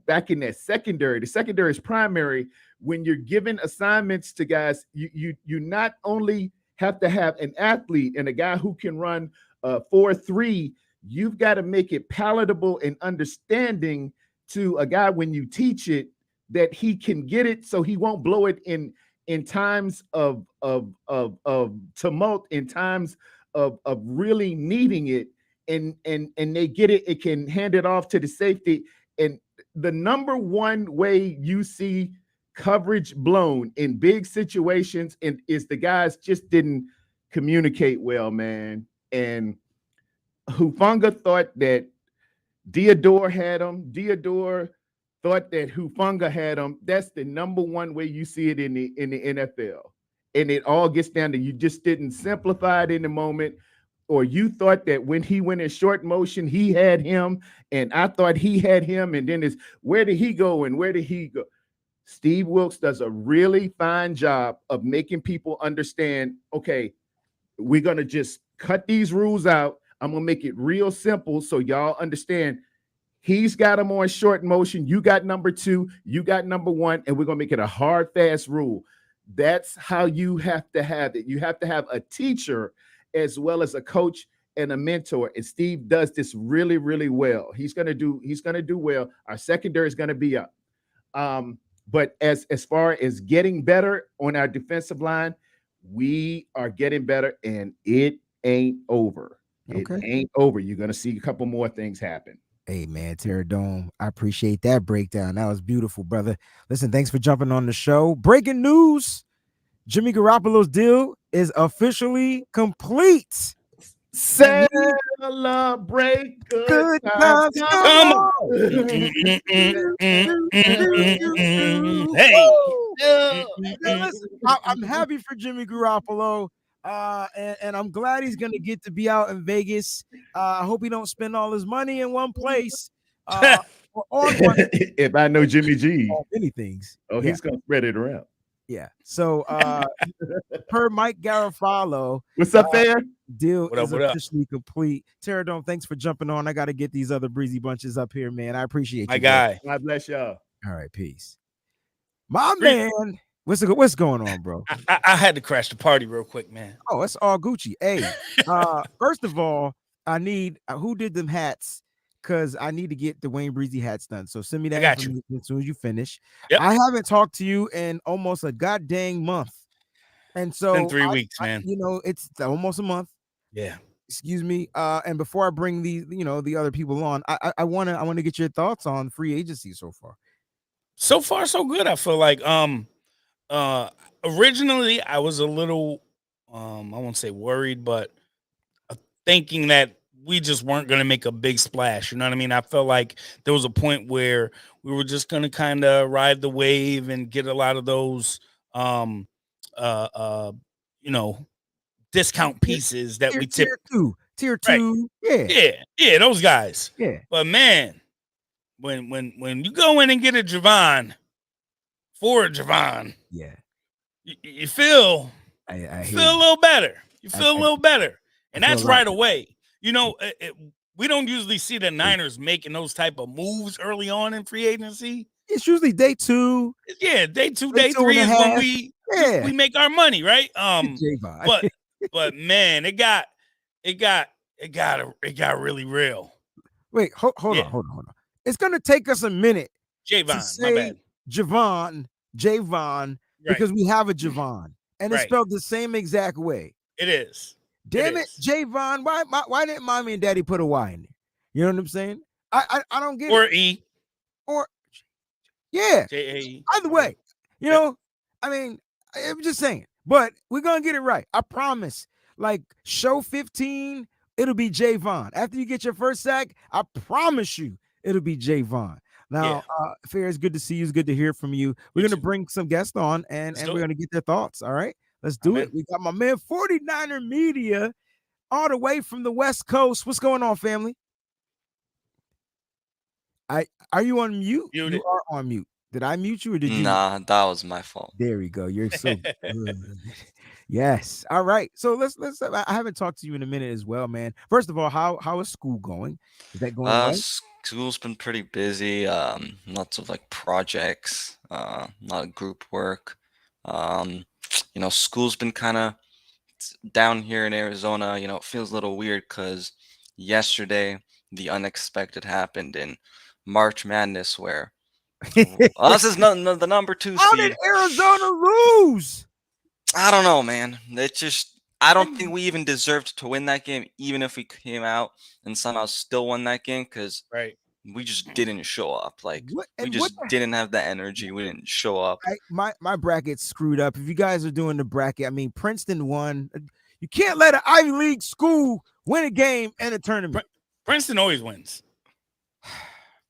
back in that secondary. The secondary is primary. When you're giving assignments to guys, you not only have to have an athlete and a guy who can run 4-3, you've got to make it palatable and understanding to a guy when you teach it that he can get it, so he won't blow it in times of tumult, in times of really needing it, and they get it. It can hand it off to the safety. And the number one way you see coverage blown in big situations is the guys just didn't communicate well, man. And Hufanga thought that Diodore had him. Diodore thought that Hufanga had him. That's the number one way you see it in the NFL. And it all gets down to you just didn't simplify it in the moment, or you thought that when he went in short motion, he had him, and I thought he had him, and then it's where did he go and where did he go? Steve Wilks does a really fine job of making people understand, okay, we're going to just cut these rules out. I'm going to make it real simple so y'all understand. He's got him on short motion. You got number 2. You got number 1. And we're going to make it a hard, fast rule. That's how you have to have it. You have to have a teacher as well as a coach and a mentor. And Steve does this really, really well. He's going to do well. Our secondary is going to be up. But as far as getting better on our defensive line, we are getting better, and it ain't over. Okay. It ain't over. You're going to see a couple more things happen. Hey, man, Terradome, I appreciate that breakdown. That was beautiful, brother. Listen, thanks for jumping on the show. Breaking news. Jimmy Garoppolo's deal is officially complete. And he- Celebrate good good times. times Come come Come on. on. Hey. Woo! Now, listen, I'm happy for Jimmy Garoppolo, and I'm glad he's gonna get to be out in Vegas. I hope he don't spend all his money in one place, or on one If I know Jimmy G, on many things. oh, Yeah, he's gonna spread it around. yeah. So, per Mike Garofalo, What's up, fair? deal What up, is what up? officially complete. Terradome, thanks for jumping on. I got to get these other breezy bunches up here, man. I appreciate My you, bro. guy. God bless y'all. All right, peace. My Bree- man, what's going on, bro? I had to crash the party real quick, man. Oh, it's all Gucci. Hey, first of all, I need who did them hats because I need to get the Wayne Breezy hats done. So send me that got you. information as soon as you finish. Yep. I haven't talked to you in almost a goddamn month, and so It's been 3 weeks, man. it's almost a month. Yeah. Excuse me. And before I bring these, the other people on, I wanna get your thoughts on free agency so far. So far, so good. I feel like originally I was a little I won't say worried, but thinking that we just weren't going to make a big splash. You know what I mean? I felt like there was a point where we were just going to kind of ride the wave and get a lot of those discount pieces that we tip. Tier two. Yeah, those guys. Yeah. But man, when you go in and get a Javon for a Javon, Yeah. you feel I feel a little better. You feel a little better, and feel that's a lot right better. away. We don't usually see the Niners making those type of moves early on in free agency. It's usually day 2. Yeah, day 2, Day day 2 3 and a is when half. we make our money, right? J-Vod. but man, it got really real. Wait, hold on. It's gonna take us a minute to Javon, my say bad. Javon, because we have a Javon, and it's Right. spelled the same exact way. It is. Damn it, Javon. Why didn't mommy and daddy put a Y in there? You know what I'm saying? I don't get Or it. E. Or yeah. J-A-E. Either way, I mean, I'm just saying, but we're gonna get it right. I promise. Like show 15, it'll be Javon. After you get your first sack, I promise you it'll be Javon. Now, Fair, it's good to see you. It's good to hear from you. We're gonna bring some guests on and we're gonna get their thoughts. All right, let's do it. We got my man 49er Media all the way from the West Coast. What's going on, family? Are you on mute? Muted. You are on mute. Did I mute you or did you? Nah, that was my fault. There we go. You're so good. Yes. All right. So let's. I haven't talked to you in a minute as well, man. First of all, how is school going? Is that going well? School's been pretty busy. Lots of like projects, a lot of group work. School's been kind of down here in Arizona. It feels a little weird because yesterday the unexpected happened in March Madness, where us is the number 2 seed. How did Arizona lose? I don't know, man. I don't think we even deserved to win that game, even if we came out and somehow still won that game, because we just didn't show up. Like we just didn't have the energy. We didn't show up. My bracket's screwed up. If you guys are doing the bracket, I mean, Princeton won. You can't let an Ivy League school win a game and a tournament. Princeton always wins.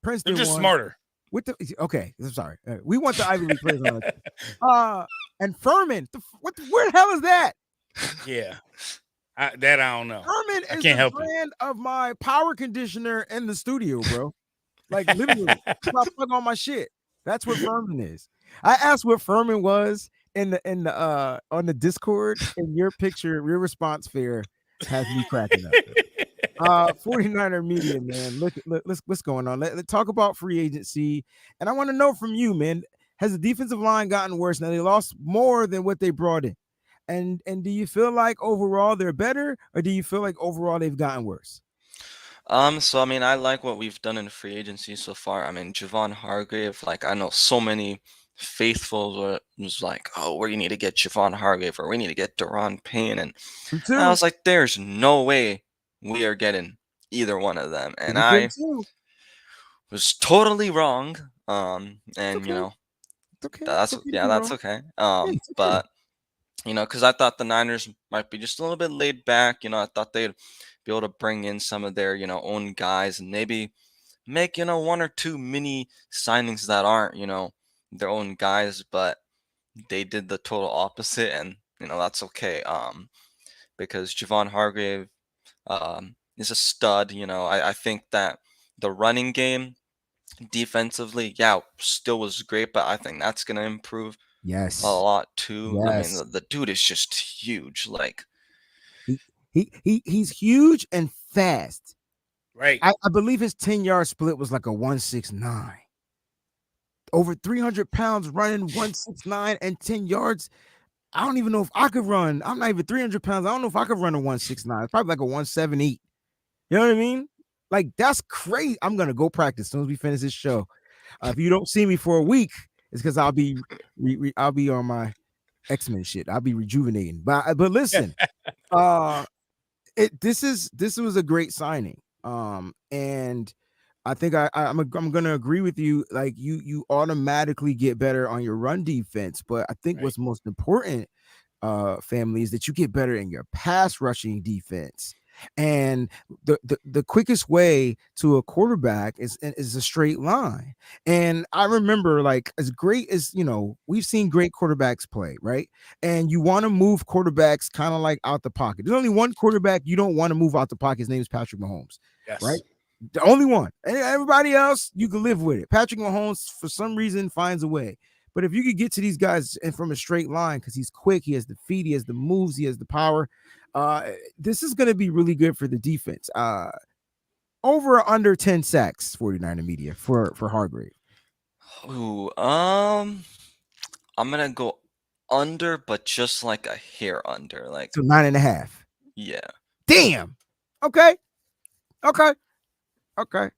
Princeton They're just won. smarter. Okay, I'm sorry. We want the Ivy League players on it. And Furman, where the hell is that? Yeah, I don't know. Furman is the brand of my power conditioner in the studio, bro. Like literally, I plug on my shit. That's what Furman is. I asked what Furman was in the on the Discord, and your response Fair has me cracking up. 49er Media, man. Look, what's going on. Let's talk about free agency. And I want to know from you, man, has the defensive line gotten worse? Now they lost more than what they brought in. And do you feel like overall they're better, or do you feel like overall they've gotten worse? So I mean, I like what we've done in free agency so far. I mean, Javon Hargrave, like I know so many faithfuls was like, oh, we need to get Javon Hargrave or we need to get Daron Payne. And I was like, there's no way we are getting either one of them. And I was totally wrong. And okay. that's okay. But You know, because I thought the Niners might be just a little bit laid back. You know, I thought they'd be able to bring in some of their, own guys and maybe make, one or two mini signings that aren't, their own guys, but they did the total opposite, and that's okay. Because Javon Hargrave is a stud. I think that the running game defensively, yeah, still was great, but I think that's gonna improve a Yes. lot too. I mean, Yes. the dude is just huge. Like, He's huge and fast. Right. I believe his 10-yard split was like a 169. Over 300 pounds running 169 and 10 yards. I don't even know if I could run. I'm not even 300 pounds. I don't know if I could run a 169. It's probably like a 178. You know what I mean? Like, that's crazy. I'm going to go practice as soon as we finish this show. If you don't see me for a week, it's because I'll be on my X-Men shit. I'll be rejuvenating. But listen, this was a great signing. And I think I'm gonna agree with you. Like, you automatically get better on your run defense, but I think what's most important, family, is that you get better in your pass rushing defense. And the quickest way to a quarterback is a straight line. And I remember, like, as great as we've seen great quarterbacks play, right? And you want to move quarterbacks kind of like out the pocket. There's only one quarterback you don't want to move out the pocket. His name is Patrick Mahomes. Yes. Right? The only one. And everybody else, you can live with it. Patrick Mahomes, for some reason, finds a way. But if you could get to these guys and from a straight line, because he's quick, he has the feet, he has the moves, he has the power. This is going to be really good for the defense. Over or under 10 sacks, 49er media for Hargrave. ooh, I'm gonna go under, but just like a hair under. Like, So 9.5. yeah. Damn. Okay. I'm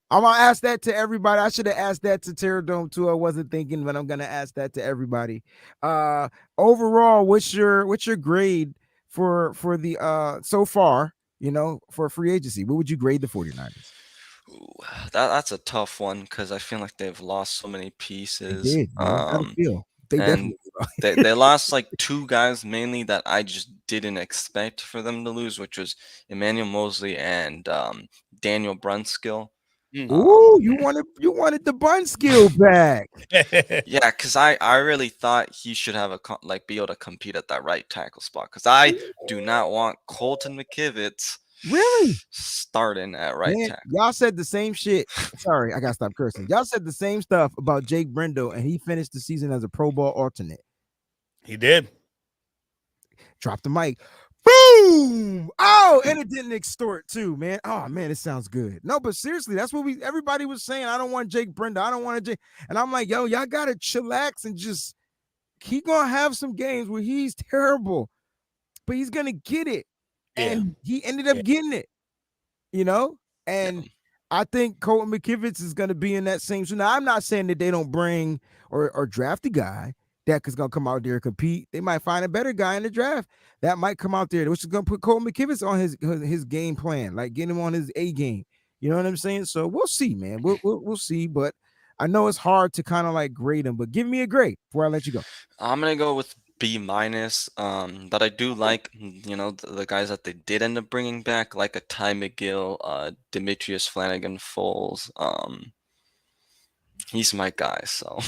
gonna ask that to everybody. I should have asked that to Terror Dome too. I wasn't thinking, but I'm gonna ask that to everybody. Overall, what's your grade for the so far, for free agency? What would you grade the 49ers? Ooh, that's a tough one because I feel like they've lost so many They pieces. did, man. How'd it feel? They And definitely they lost like two guys mainly that I just didn't expect for them to lose, which was Emmanuel Mosley and Daniel Brunskill. Ooh, you wanted the bun skill back. Yeah, because I really thought he should have be able to compete at that right tackle spot. Because I do not want Colton McKivitz Really? starting at right Man, tackle. y'all said the same shit. Sorry, I gotta stop cursing. Y'all said the same stuff about Jake Brendo, and he finished the season as a Pro Bowl alternate. He did. Drop the mic. Boom! Oh, and it didn't extort too, man. Oh man, it sounds good. No, but seriously, that's what everybody was saying. I don't want Jake Brendo. I don't want Jake. And I'm like, yo, y'all gotta chillax and just he gonna have some games where he's terrible, but he's gonna get it. And he ended up getting it, and I think Colton McKivitz is going to be in that same. So now I'm not saying that they don't bring or draft a guy that is going to come out there and compete. They might find a better guy in the draft that might come out there, which is going to put Colton McKivitz on his game plan, like get him on his A game. You know what I'm saying? So we'll see, man. We'll see, but I know it's hard to kind of like grade him. But give me a grade before I let you go. I'm gonna go with B-. But I do like, the guys that they did end up bringing back, like a Ty McGill, Demetrius Flanagan Foles. He's my guy. So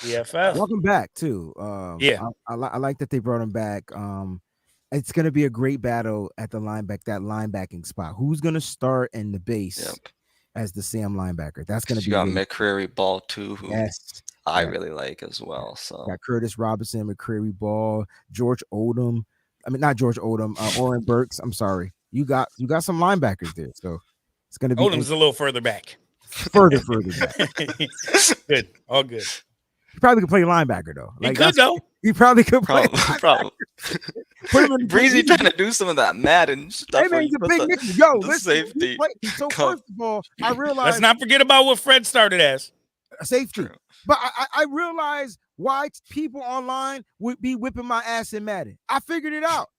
EFF. Welcome back too. I like that they brought him back. It's gonna be a great battle at the linebacking spot. Who's gonna start in the base as the Sam linebacker? That's gonna be. You got McCreary Ball too, who I Yeah. really like as well. So Got Curtis Robinson, McCreary Ball, George Odom. I mean, not George Odom, Oren Burks. I'm sorry. You got some linebackers there, so it's gonna be Odom's a little further back. further back. Good, all good. He probably could play linebacker though. He could though. He probably could play. Probably. Put him in Breezy trying to do some of that Madden stuff. Hey man, he's a big nigga. Yo, listen. Safety. So first of all, I realized. Let's not forget about what Fred started as safety. But I realized why people online would be whipping my ass in Madden. I figured it out.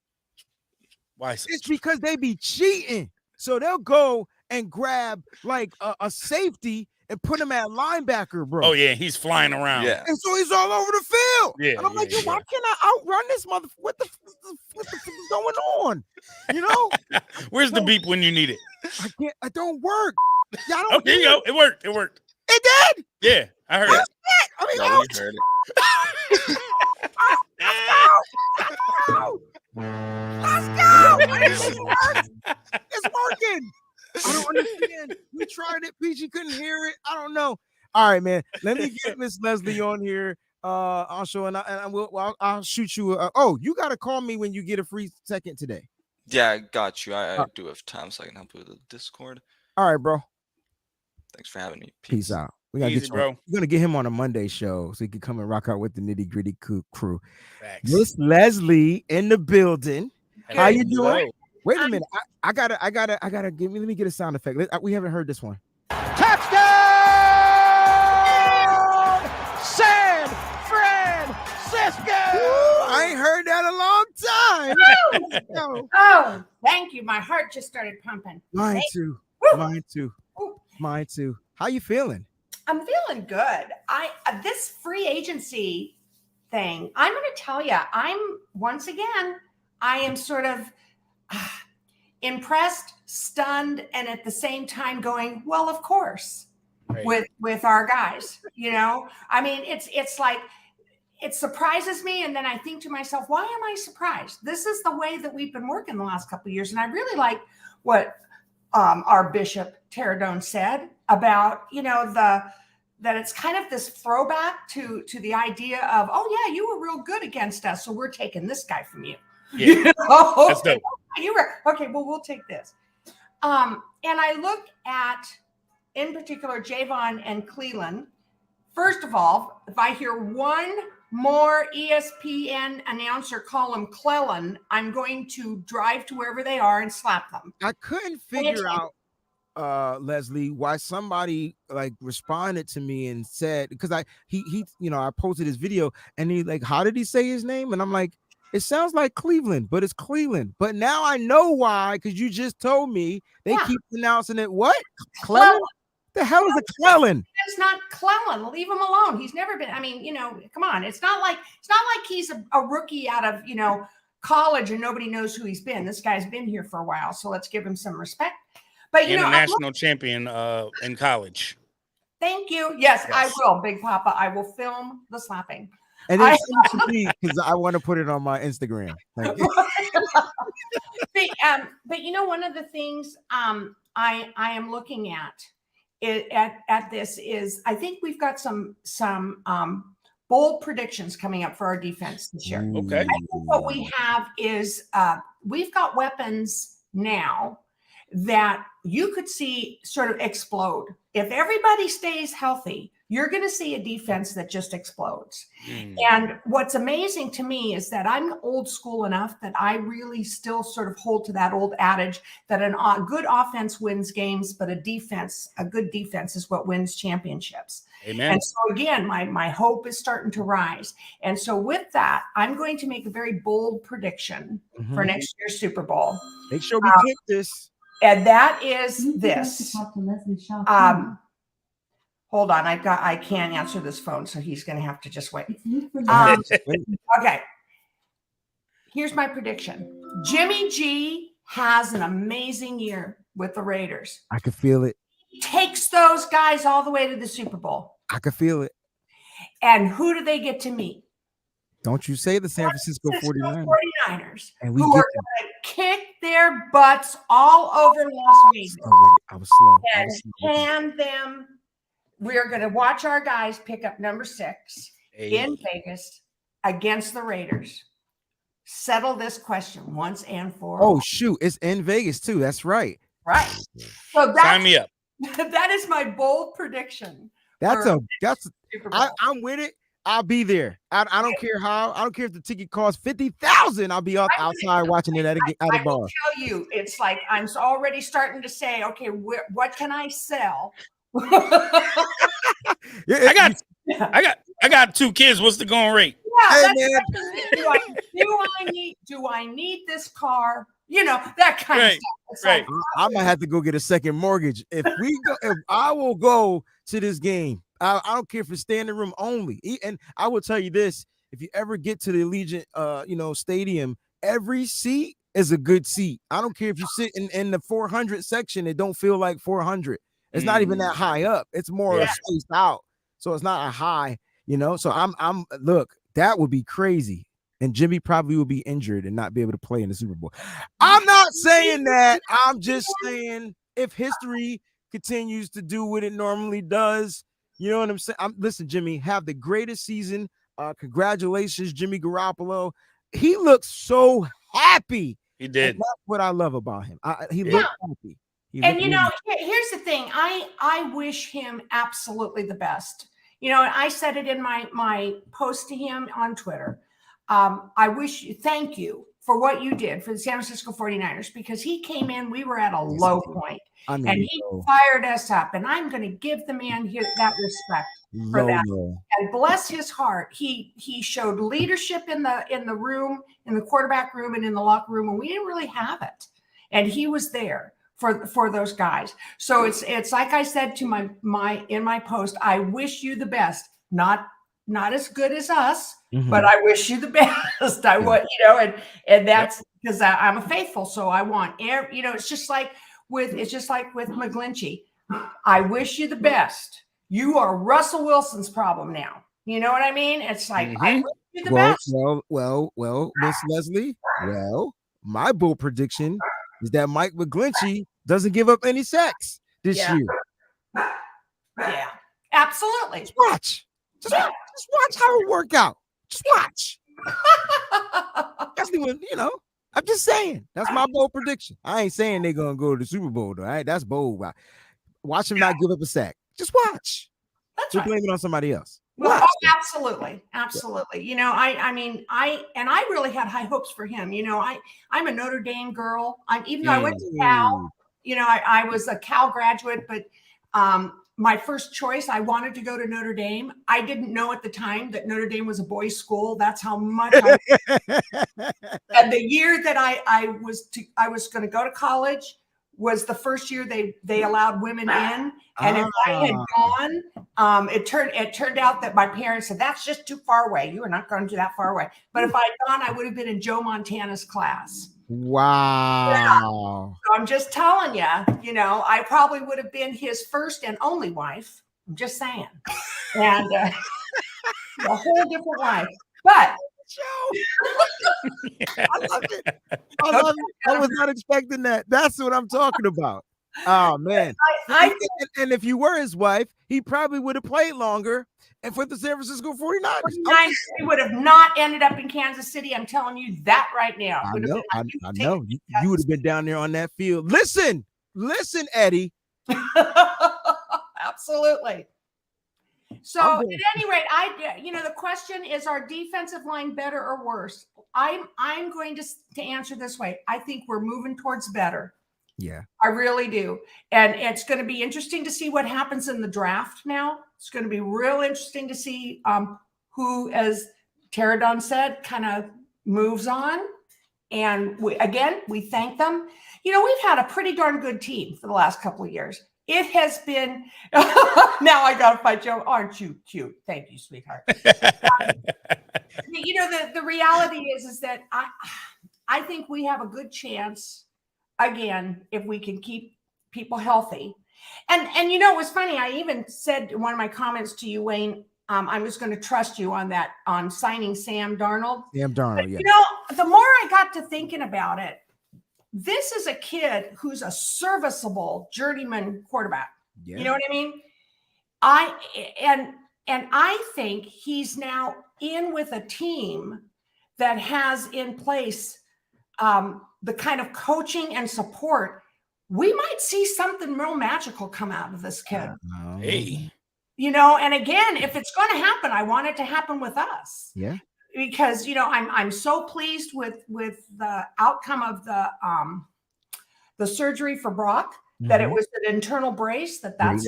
Why? So? It's because they be cheating. So they'll go and grab like a safety and put him at linebacker, bro. Oh yeah, he's flying around. Yeah. And so he's all over the field. Yeah, And I'm like, yo, why can't I outrun this mother? What the fuck is going on? You know? Where's the beep when you need it? I can't. It don't work. Yeah, I don't. Oh, there you go. It worked. It worked. It did. Yeah, I heard it. I mean, Yeah, we heard it. Let's go. It's working. I don't understand. We tried it. Peachy couldn't hear it. I don't know. All right, man. Let me get Miss Leslie on here. I'll show and I'll shoot you. Oh, you got to call me when you get a free second today. Yeah, I got you. I do have time, so I can help you with the Discord. All right, bro. Thanks for having me. Peace out. We gotta Easy, get you bro. We're gonna get him on a Monday show so he can come and rock out with the nitty gritty crew. Facts. Miss Leslie in the building. How you doing? Hello. Wait a minute. I gotta let me get a sound effect. We haven't heard this one. Touchdown! San Francisco! I ain't heard that in a long time. Yo. Oh, thank you. My heart just started pumping. Mine Thank- too. Woo! Mine too. Woo. Mine too. How you feeling? I'm feeling good. This free agency thing, I'm going to tell you, I am sort of impressed, stunned, and at the same time going, well, of course, Right. with our guys. You know, I mean, it's like it surprises me, and then I think to myself, why am I surprised? This is the way that we've been working the last couple of years, and I really like what our Bishop Terradone said about, you know, that it's kind of this throwback to the idea of, oh yeah, you were real good against us, so we're taking this guy from you. Yeah. You know? That's dope. You were okay. Well, we'll take this. And I look at, in particular, Javon and Cleveland. First of all, if I hear one more ESPN announcer call him Clellan, I'm going to drive to wherever they are and slap them. I couldn't figure out, Leslie, why somebody like responded to me and said, because he you know, I posted his video and he like, how did he say his name? And I'm like, it sounds like Cleveland, but it's Cleveland. But now I know why, because you just told me they keep pronouncing it what? Clellan? The hell is a Clellan? It's not Clellan. Leave him alone. He's never been. I mean, you know, come on. It's not like he's a rookie out of, you know, college and nobody knows who he's been. This guy's been here for a while, so let's give him some respect. But you And know, a national champion in college. thank you. Yes, I Yes. will, Big Papa. I will film the slapping. And then send it to me because I want to put it on my Instagram. Thank you. But you know, one of the things I am looking at this is I think we've got some bold predictions coming up for our defense this year. Okay. I think what we have is we've got weapons now that you could see sort of explode. If everybody stays healthy, you're going to see a defense that just explodes. And what's amazing to me is that I'm old school enough that I really still sort of hold to that old adage that a good offense wins games, but a good defense is what wins championships. Amen. And so again, my hope is starting to rise. And so with that, I'm going to make a very bold prediction for next year's Super Bowl. Make sure we click this. And that is this. Hold on, I can't answer this phone, so he's going to have to just wait. Okay. Here's my prediction. Jimmy G has an amazing year with the Raiders. I can feel it. Takes those guys all the way to the Super Bowl. I can feel it. And who do they get to meet? Don't you say the San Francisco 49ers. And we who get are going to kick their butts all over Las Vegas I was slow. and hand them. We're going to watch our guys pick up number 6 in Vegas against the Raiders. Settle this question once and for all. Oh, shoot. It's in Vegas, too. That's right. Right. So Sign me up. that is my bold prediction. That's for Super Bowl. I'm with it. I'll be there. I don't care how. I don't care if the ticket costs $50,000. I'll be outside watching it at a I bar. will tell you, it's like I'm already starting to say, okay, what can I sell? I got 2 kids. What's the going rate? Yeah, Hey, man. do I need this car? You know, that kind of Right, stuff. It's right. like, I might have to go get a second mortgage. If I will go to this game. I don't care if it's standing room only. And I will tell you this: if you ever get to the Allegiant, stadium, every seat is a good seat. I don't care if you sit in the 400 section; it don't feel like 400. It's not even that high up. It's more spaced out, so it's not a high. So I'm look. That would be crazy. And Jimmy probably will be injured and not be able to play in the Super Bowl. I'm not saying that. I'm just saying if history continues to do what it normally does, you know what I'm saying? Listen, Jimmy, have the greatest season. Congratulations, Jimmy Garoppolo. He looks so happy. He did. And that's what I love about him. He looked happy. Here's the thing. I wish him absolutely the best. I said it in my post to him on Twitter. Thank you for what you did for the San Francisco 49ers, because he came in, we were at a low point, and he fired us up, and I'm going to give the man here that respect for that. And bless his heart, he showed leadership in the room, in the quarterback room, and in the locker room, and we didn't really have it, and he was there for those guys. So it's like I said to my post, I wish you the best. Not as good as us, but I wish you the best. I want, and that's because I'm a faithful. So I want, it's just like with McGlinchey. I wish you the best. You are Russell Wilson's problem now. You know what I mean? It's like, I wish you the best. Well, Miss Leslie. Well, my bold prediction is that Mike McGlinchey doesn't give up any sacks this year. Yeah, absolutely. Just watch. Just watch how it work out. Just watch. I'm just saying. That's my bold prediction. I ain't saying they're gonna go to the Super Bowl though. Right? That's bold. Watch him not give up a sack. Just watch. That's right. Blame it on somebody else. Well, absolutely. I really had high hopes for him. I'm a Notre Dame girl. Even though I went to Cal, I was a Cal graduate, but my first choice, I wanted to go to Notre Dame. I didn't know at the time that Notre Dame was a boys' school. That's how much. And the year that I was going to go to college was the first year they allowed women in. And if I had gone, it turned out that my parents said, that's just too far away. You are not going to that far away. But if I had gone, I would have been in Joe Montana's class. Wow. Yeah. So I'm just telling you, I probably would have been his first and only wife. I'm just saying. And a whole different life. But I love it. I was not expecting that. That's what I'm talking about. Oh man. And if you were his wife, he probably would have played longer and for the San Francisco 49ers. He would have not ended up in Kansas City. I'm telling you that right now. I know. You would have been down there on that field. Listen, Eddie. Absolutely. So at any rate, the question is, our defensive line better or worse? I'm going to answer this way. I think we're moving towards better. Yeah, I really do. And it's going to be interesting to see what happens in the draft now. It's going to be real interesting to see who, as Teradon said, kind of moves on. And we thank them. We've had a pretty darn good team for the last couple of years. It has been, now I got to fight Joe. Aren't you cute? Thank you, sweetheart. The reality is that I think we have a good chance, again, if we can keep people healthy. And it was funny. I even said in one of my comments to you, Wayne, I was going to trust you on signing Sam Darnold. But, yeah. The more I got to thinking about it, this is a kid who's a serviceable journeyman quarterback. Yeah. You know what I mean? I think he's now in with a team that has in place the kind of coaching and support. We might see something real magical come out of this kid. Hey. And again, if it's going to happen, I want it to happen with us. Yeah. Because I'm so pleased with the outcome of the surgery for Brock, that it was an internal brace. That's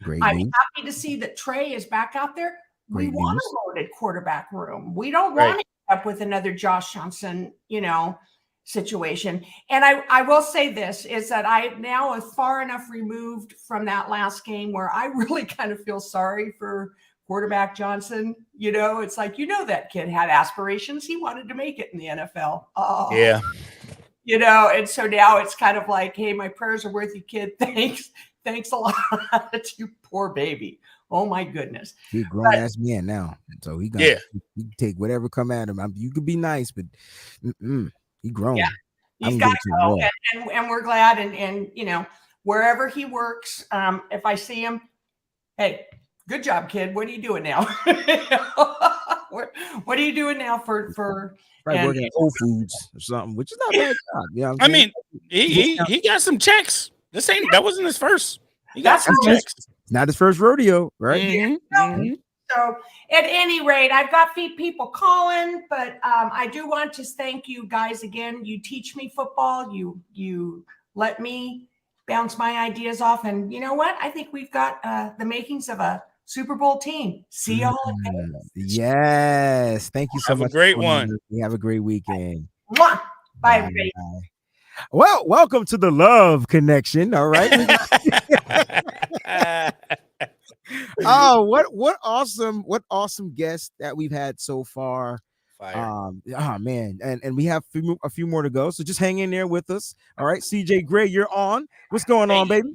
great. I'm happy to see that Trey is back out there. We want a loaded quarterback room. We don't want to end up with another Josh Johnson, situation. And I will say this is that I now am far enough removed from that last game where I really kind of feel sorry for quarterback Johnson. It's like, that kid had aspirations. He wanted to make it in the NFL. Oh, Yeah. And so now it's kind of like, hey, my prayers are with you, kid. Thanks a lot. You poor baby. Oh my goodness. He's a grown ass man now. So he can take whatever come at him. You could be nice, but he grown. Yeah. He's got to go. And we're glad. And wherever he works, if I see him, hey, good job, kid. What are you doing now? What are you doing now for Probably working at Whole Foods or something, which is not a bad job. You know what I I'm saying? mean, he got some checks. That wasn't his first. He got some checks. It's not his first rodeo, right? Mm-hmm. So at any rate, I've got people calling, but I do want to thank you guys again. You teach me football. You let me bounce my ideas off. And you know what? I think we've got the makings of a Super Bowl team. See y'all at Vegas. Yes. Thank you so much. Have a great one. You have a great weekend. Mwah. Bye, everybody. Well, welcome to the Love Connection. All right. Oh, what awesome guests that we've had so far. Fire. Man, and we have a few more to go. So just hang in there with us. All right, CJ Gray, you're on. What's going on, baby?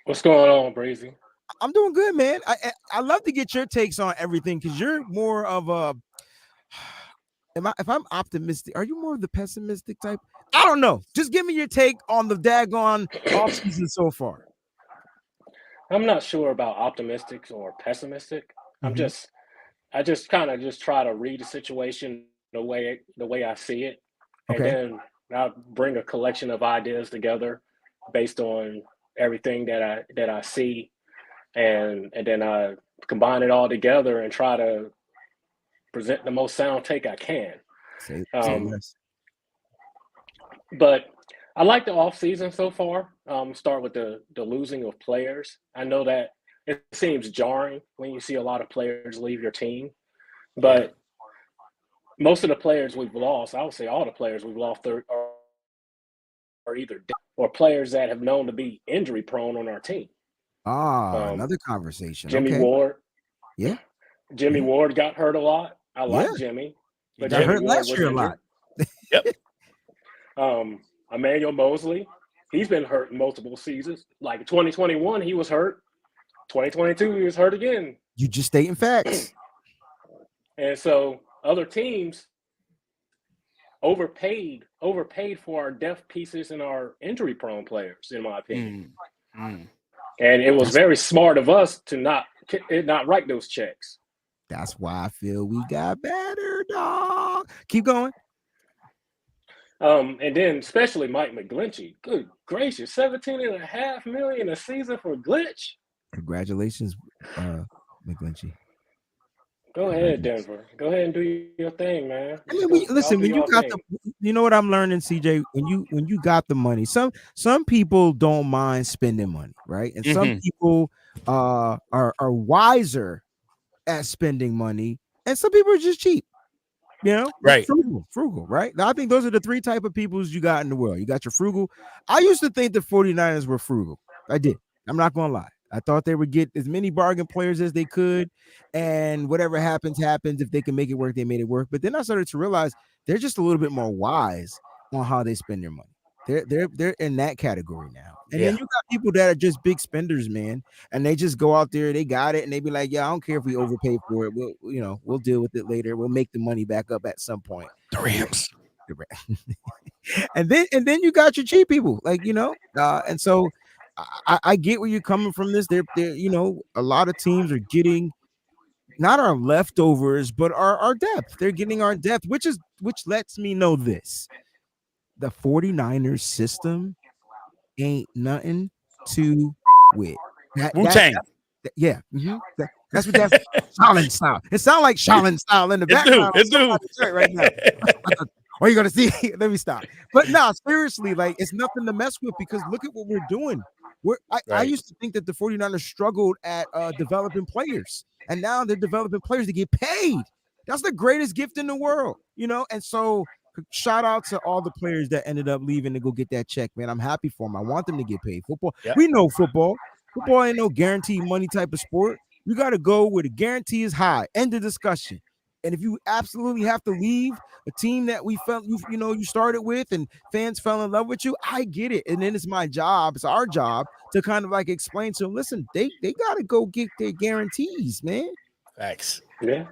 What's going on, Breezy? I'm doing good, man. I love to get your takes on everything because you're more of a. If I'm optimistic, are you more of the pessimistic type? I don't know. Just give me your take on the daggone offseason so far. I'm not sure about optimistic or pessimistic. I just kind of try to read the situation the way I see it, and then I bring a collection of ideas together based on everything that I see, and then I combine it all together and try to present the most sound take I can. But I like the off season so far. Start with the losing of players. I know that it seems jarring when you see a lot of players leave your team, but most of the players we've lost, I would say all the players we've lost are either dead or players that have known to be injury prone on our team. Another conversation. Jimmy Ward. Yeah. Jimmy Ward got hurt a lot. I like Jimmy. But got hurt last year a lot. Yep. Emmanuel Mosley, he's been hurt in multiple seasons. Like 2021, he was hurt. 2022, he was hurt again. You just stating facts. And so other teams overpaid for our depth pieces and our injury-prone players, in my opinion. And it was very smart of us to not write those checks. That's why I feel we got better, dog. Keep going. And then especially Mike McGlinchey. Good gracious, $17.5 million a season for Glitch. Congratulations, McGlinchey. Go ahead, Denver. Go ahead and do your thing, man. I mean, when you got you know what I'm learning, CJ. When you got the money, some people don't mind spending money, right? And some people are wiser at spending money, and some people are just cheap. You know, right? Frugal, right? Now, I think those are the three type of peoples you got in the world. You got your frugal. I used to think the 49ers were frugal. I did. I'm not gonna lie. I thought they would get as many bargain players as they could, and whatever happens. If they can make it work, they made it work. But then I started to realize they're just a little bit more wise on how they spend their money. They're in that category now. And then you got people that are just big spenders, man, and they just go out there, they got it, and they be like, yeah, I don't care if we overpay for it. We'll deal with it later. We'll make the money back up at some point. The Rams. and then you got your cheap people, and so I get where you're coming from this. They're a lot of teams are getting not our leftovers, but our depth. They're getting our depth, which lets me know this. The 49ers system ain't nothing to with. Wu-Tang. That's what that's Shaolin style. It sounds like Shaolin style in the background. It do. Right now. Are you gonna see? Let me stop. But no, seriously, like it's nothing to mess with because look at what we're doing. I used to think that the 49ers struggled at developing players, and now they're developing players to get paid. That's the greatest gift in the world, and so shout out to all the players that ended up leaving to go get that check, man. I'm happy for them. I want them to get paid. Football, Yep. we know football. Football ain't no guaranteed money type of sport. You got to go where the guarantee is high. End of discussion. And if you absolutely have to leave a team that we felt you started with and fans fell in love with you, I get it. And then it's my job, it's our job to kind of like explain to them, listen, they got to go get their guarantees, man. Facts. Yeah.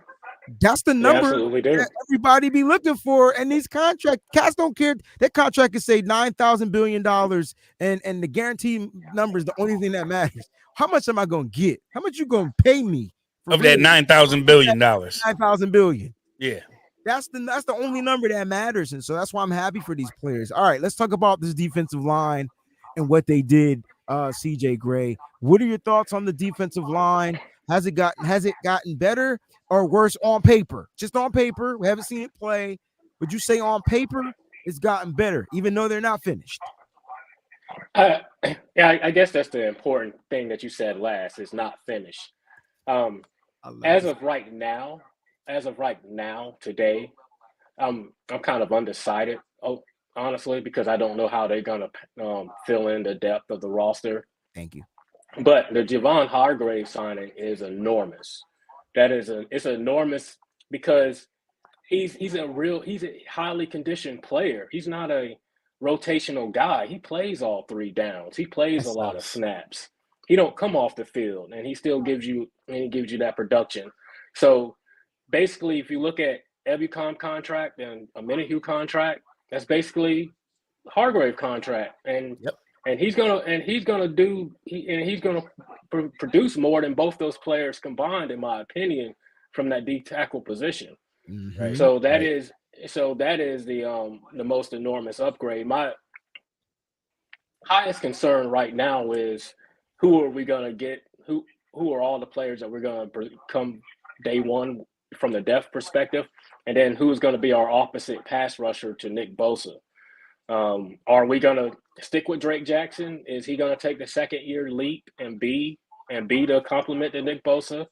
That's the number absolutely do. that everybody be looking for. And these contract cats don't care. That contract can say $9,000 billion, and the guarantee number is the only thing that matters. How much am I gonna get? How much you gonna pay me for Of that $9,000 billion? $9,000 billion. Yeah. That's the only number that matters. And so that's why I'm happy for these players. All right, let's talk about this defensive line and what they did. CJ Gray, what are your thoughts on the defensive line? Has it gotten better or worse on paper? Just on paper. We haven't seen it play. Would you say on paper it's gotten better, even though they're not finished? Yeah, I guess that's the important thing that you said last, is not finished. As of right now, today, I'm kind of undecided, honestly, because I don't know how they're gonna fill in the depth of the roster. Thank you. But the Javon Hargrave signing is enormous. It's enormous because he's a highly conditioned player. He's not a rotational guy. He plays all three downs. He plays a lot of snaps. He don't come off the field, and he still gives you that production. So basically, if you look at Ebukam contract and a Minihue contract, that's basically Hargrave contract, and he's gonna produce more than both those players combined, in my opinion, from that D tackle position. Mm-hmm. So that is the most enormous upgrade. My highest concern right now is who are we gonna get? Who are all the players that we're gonna come day one from the depth perspective, and then who's going to be our opposite pass rusher to Nick Bosa? Are we going to stick with Drake Jackson? Is he going to take the second year leap and be the complement to Nick Bosa?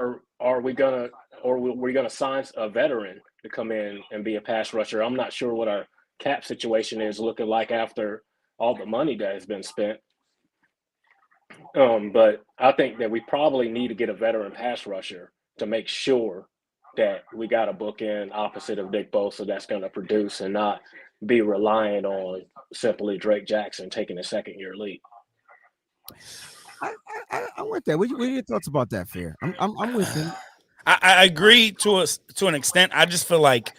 Or are we going to sign a veteran to come in and be a pass rusher? I'm not sure what our cap situation is looking like after all the money that has been spent. But I think that we probably need to get a veteran pass rusher to make sure that we got a bookend opposite of Nick Bosa that's going to produce and not be reliant on simply Drake Jackson taking a second year leap. I want that. What are your thoughts about that, Fair? I'm with him. I agree to an extent. I just feel like,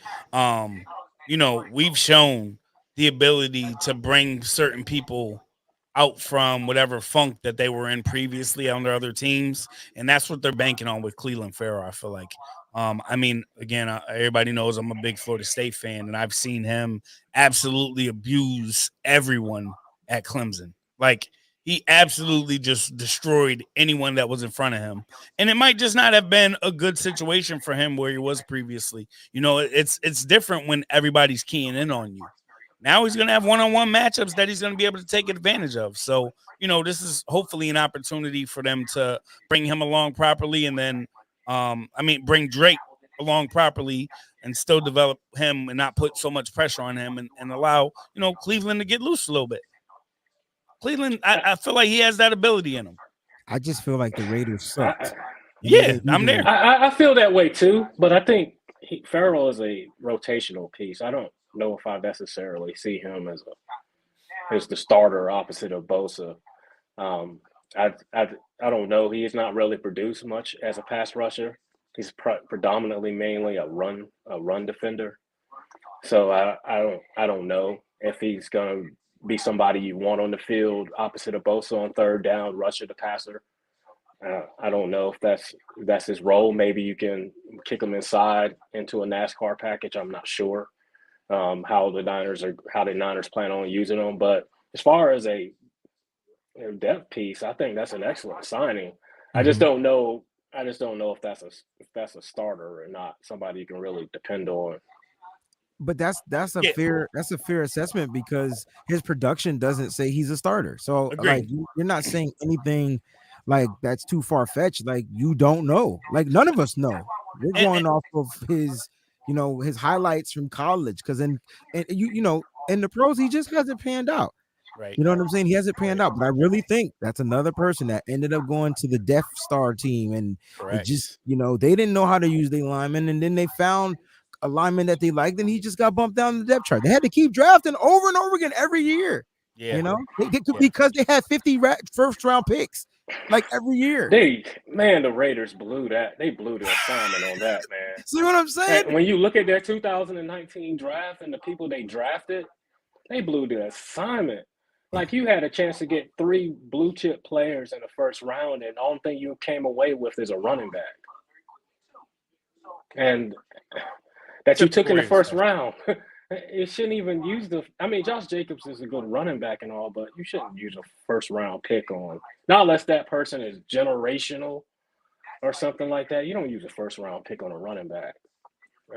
we've shown the ability to bring certain people out from whatever funk that they were in previously under other teams, and that's what they're banking on with Cleveland Farrell. I feel like, everybody knows I'm a big Florida State fan, and I've seen him absolutely abuse everyone at Clemson. Like, he absolutely just destroyed anyone that was in front of him, and it might just not have been a good situation for him where he was previously. It's different when everybody's keying in on you. Now he's going to have one-on-one matchups that he's going to be able to take advantage of. So, this is hopefully an opportunity for them to bring him along properly, and then, bring Drake along properly and still develop him and not put so much pressure on him and allow, Cleveland to get loose a little bit. Cleveland, I feel like he has that ability in him. I just feel like the Raiders sucked. I'm there. I feel that way too, but I think Farrell is a rotational piece. I don't know if I necessarily see him as the starter opposite of Bosa. I don't know. He has not really produced much as a pass rusher. He's predominantly mainly a run defender. So I don't know if he's going to be somebody you want on the field opposite of Bosa on third down, rusher to passer. I don't know if that's his role. Maybe you can kick him inside into a NASCAR package. I'm not sure how the Niners plan on using him. But as far as a depth piece, I think that's an excellent signing. Mm-hmm. I just don't know if that's a starter or not. Somebody you can really depend on. But that's a fair assessment because his production doesn't say he's a starter. So like you're not saying anything like that's too far fetched. Like you don't know. Like none of us know. We're going off of his his highlights from college, because in the pros he just hasn't panned out. Right. You know what I'm saying? He hasn't panned out, but I really think that's another person that ended up going to the Death Star team, and it just they didn't know how to use their linemen, and then they found a lineman that they liked, and he just got bumped down the depth chart. They had to keep drafting over and over again every year. Yeah, because they had 50 first round picks like every year. The Raiders blew that. They blew the assignment on that, man. See what I'm saying? When you look at their 2019 draft and the people they drafted, they blew the assignment. Like, you had a chance to get 3 blue chip players in the first round, and the only thing you came away with is a running back. And that you took in the first round. It shouldn't even use Josh Jacobs is a good running back and all, but you shouldn't use a first round pick on, not unless that person is generational or something like that. You don't use a first round pick on a running back.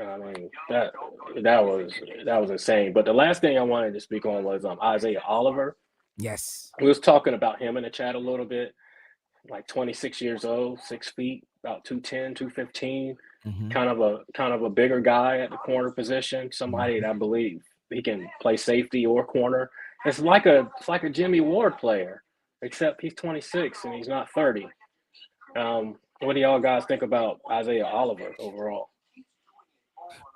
I mean, that was insane. But the last thing I wanted to speak on was Isaiah Oliver. Yes. We was talking about him in the chat a little bit, like 26 years old, 6 feet, about 210, 215. Kind of a bigger guy at the corner position, somebody that I believe he can play safety or corner. It's like a Jimmy Ward player, except he's 26 and he's not 30. What do y'all guys think about Isaiah Oliver overall?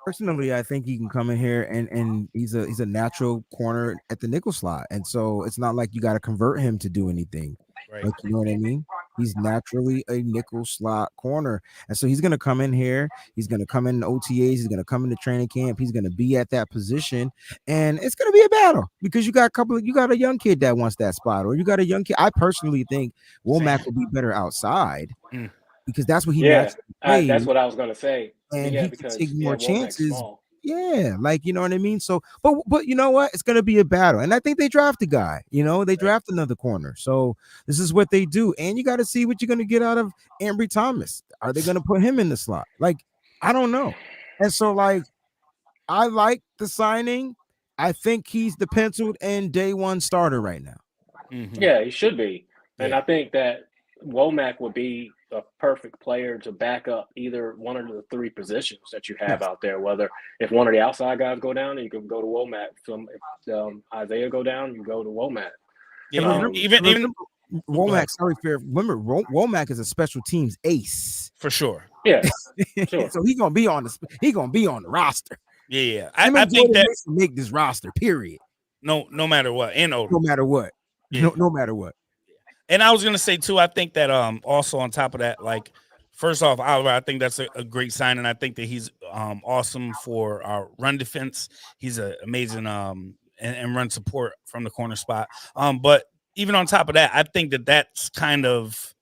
Personally, I think he can come in here and he's a natural corner at the nickel slot, and so it's not like you got to convert him to do anything. Right. Like, you know what I mean? He's naturally a nickel slot corner, and so he's gonna come in here. He's gonna come in OTAs. He's gonna come into training camp. He's gonna be at that position, and it's gonna be a battle because you got a young kid that wants that spot, or you got a young kid. I personally think Womack will be better outside because that's what he naturally plays. That's what I was gonna say. And he can take more chances. Yeah, like, you know what I mean? So, but you know what? It's gonna be a battle. And I think they draft a guy, they draft another corner. So this is what they do. And you got to see what you're gonna get out of Ambry Thomas. Are they gonna put him in the slot? Like, I don't know. And so, like, I like the signing. I think he's the penciled and day one starter right now. Yeah, he should be. And I think that Womack would be a perfect player to back up either one of the 3 positions that you have out there. Whether if one of the outside guys go down, you can go to Womack. If Isaiah go down, you go to Womack. Yeah, even Womack. Sorry, fair. Remember, Womack is a special teams ace for sure. Yeah, sure. So he's gonna be on the roster. Yeah. I think that make this roster. Period. No matter what, and no matter what. Yeah. No matter what. And I was gonna say too, I think that also on top of that, like, first off, Oliver, I think that's a great sign, and I think that he's awesome for our run defense. He's an amazing and run support from the corner spot. But even on top of that, I think that that's kind of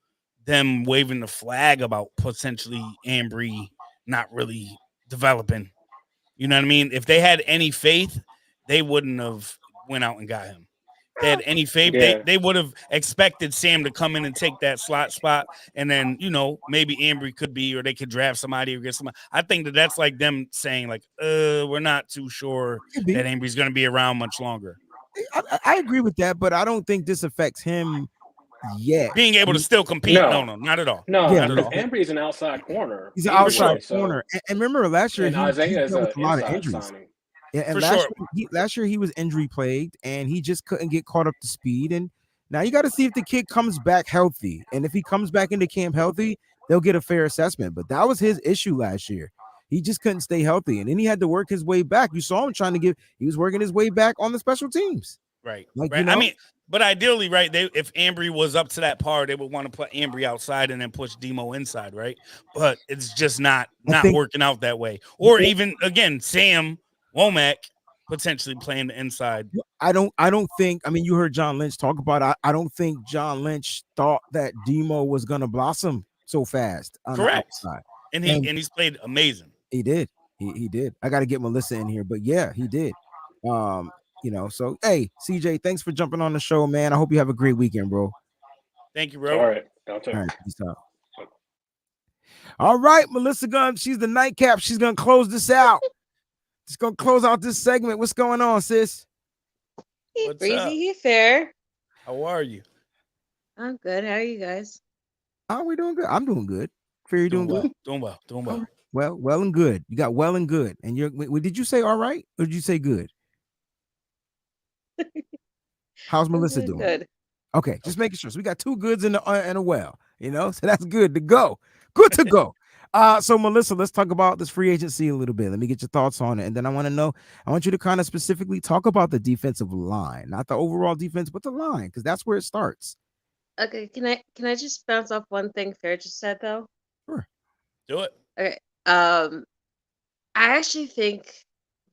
them waving the flag about potentially Ambry not really developing. You know what I mean? If they had any faith, they wouldn't have went out and got him. They had any faith, they would have expected Sam to come in and take that slot spot, and then, maybe Ambry could be, or they could draft somebody or get somebody. I think that that's like them saying, like, we're not too sure that Ambry's going to be around much longer. I agree with that, but I don't think this affects him yet. Being able to still compete. No, not at all. No, because Ambry is an outside corner. He's an outside corner. And remember last year, Isaiah is a lot of injuries. Signing. Yeah, and last year he was injury plagued, and he just couldn't get caught up to speed. And now you got to see if the kid comes back healthy. And if he comes back into camp healthy, they'll get a fair assessment. But that was his issue last year. He just couldn't stay healthy, and then he had to work his way back. You saw him he was working his way back on the special teams. Right. Like, right. I mean, but ideally, right, if Ambry was up to that par, they would want to put Ambry outside and then push Demo inside, right? But it's just not working out that way. Or even, again, Sam Womack potentially playing the inside. I don't think, you heard John Lynch talk about it. I don't think John Lynch thought that Demo was going to blossom so fast on the outside. And he's played amazing. He did. He did. I got to get Melissa in here, but yeah, he did. So hey, CJ, thanks for jumping on the show, man. I hope you have a great weekend, bro. Thank you, bro. All right. Peace out. All right, Melissa Gunn, she's the nightcap. She's gonna close this out. She's gonna close out this segment. What's going on, sis? Hey, Breezy. Hey, Fair. How are you? I'm good. How are you guys? Oh, we doing good. I'm doing good. Fair, you doing good? Doing well. Well and good. You got well and good. And did you say all right or did you say good? How's Melissa doing? Good. Okay, just making sure. So we got 2 goods and a well, so that's good to go. Good to go. So Melissa, let's talk about this free agency a little bit. Let me get your thoughts on it. And then I want you to kind of specifically talk about the defensive line, not the overall defense, but the line, because that's where it starts. Okay, can I just bounce off one thing Fair just said though? Sure. Do it. Okay. I actually think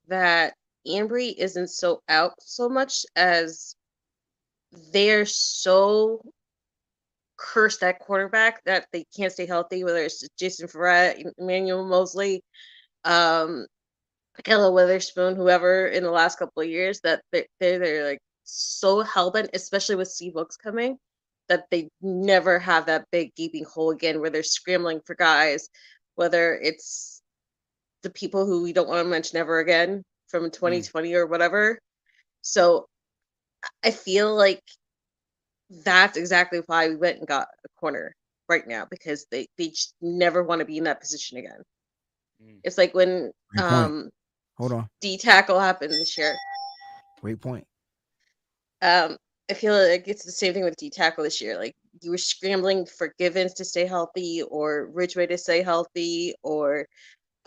that Ambry isn't so out so much as they're so cursed at quarterback that they can't stay healthy, whether it's Jason Verrett, Emmanuel Mosley, Kelly Witherspoon, whoever in the last couple of years, that they're like so hellbent, especially with Steve Wilkes coming, that they never have that big gaping hole again where they're scrambling for guys, whether it's the people who we don't want to mention ever again from 2020 or whatever. So I feel like that's exactly why we went and got a corner right now, because they just never want to be in that position again. It's like when Hold on. D tackle happened this year. Great point. I feel like it's the same thing with D tackle this year. Like you were scrambling for Givens to stay healthy, or Ridgeway to stay healthy, or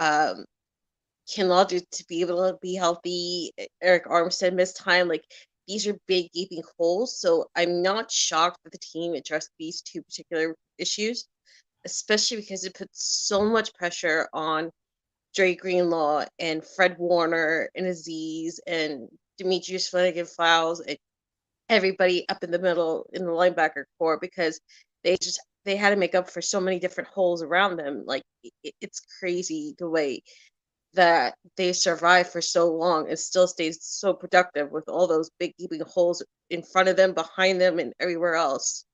Kinlaw to be able to be healthy. Eric Armstead missed time. Like these are big gaping holes. So I'm not shocked that the team addressed these 2 particular issues, especially because it puts so much pressure on Dre Greenlaw and Fred Warner and Aziz and Demetrius Flanagan-Fowles and everybody up in the middle in the linebacker core, because they had to make up for so many different holes around them. Like it's crazy the way that they survive for so long and still stays so productive with all those big gaping holes in front of them, behind them, and everywhere else.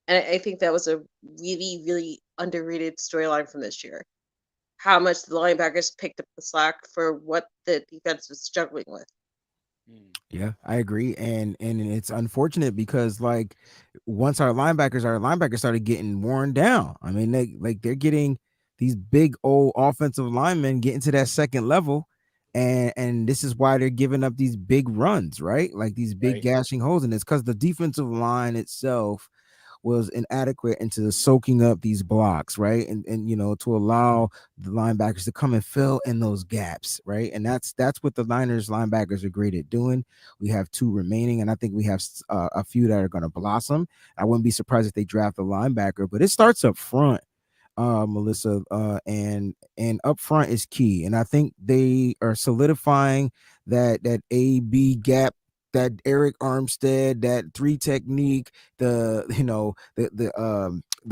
And I think that was a really, really underrated storyline from this year. How much the linebackers picked up the slack for what the defense was struggling with. Yeah, I agree, and it's unfortunate because like once our linebackers started getting worn down. I mean, they're getting these big old offensive linemen getting to that second level, and this is why they're giving up these big runs, right? Like these big gashing holes, and it's because the defensive line itself was inadequate into soaking up these blocks, right? And to allow the linebackers to come and fill in those gaps, right? And that's what the Niners linebackers are great at doing. We have 2 remaining, and I think we have a few that are going to blossom. I wouldn't be surprised if they draft a linebacker, but it starts up front, Melissa, and up front is key. And I think they are solidifying that A-B gap, that Eric Armstead, that 3 technique, the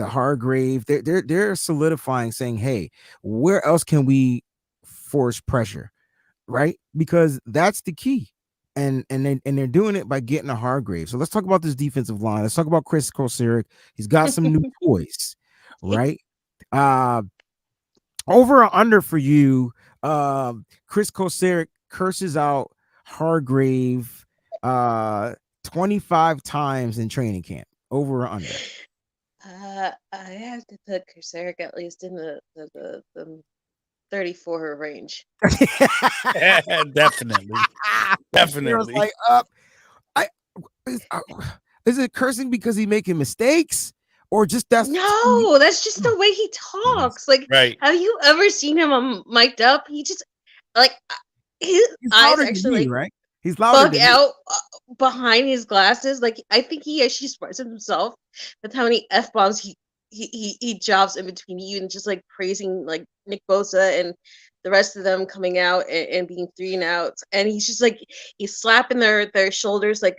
Hargrave, they're solidifying, saying, hey, where else can we force pressure, right? Because that's the key. And they're doing it by getting a Hargrave. So let's talk about this defensive line. Let's talk about Chris Kocurek. He's got some new toys, right? Over or under for you, Chris Kocurek curses out Hargrave 25 times in training camp. Over or under? I have to put Kocurek at least in the 34 range. Definitely. Definitely. Like, is it cursing because he's making mistakes? Or just that's just the way he talks. Like, have you ever seen him mic'd up? He just like his eyes actually right? He's louder bug out behind his glasses. Like I think he actually surprises himself with how many F-bombs he drops in between, even just like praising like Nick Bosa and the rest of them coming out and being 3 and outs, and he's just like he's slapping their shoulders like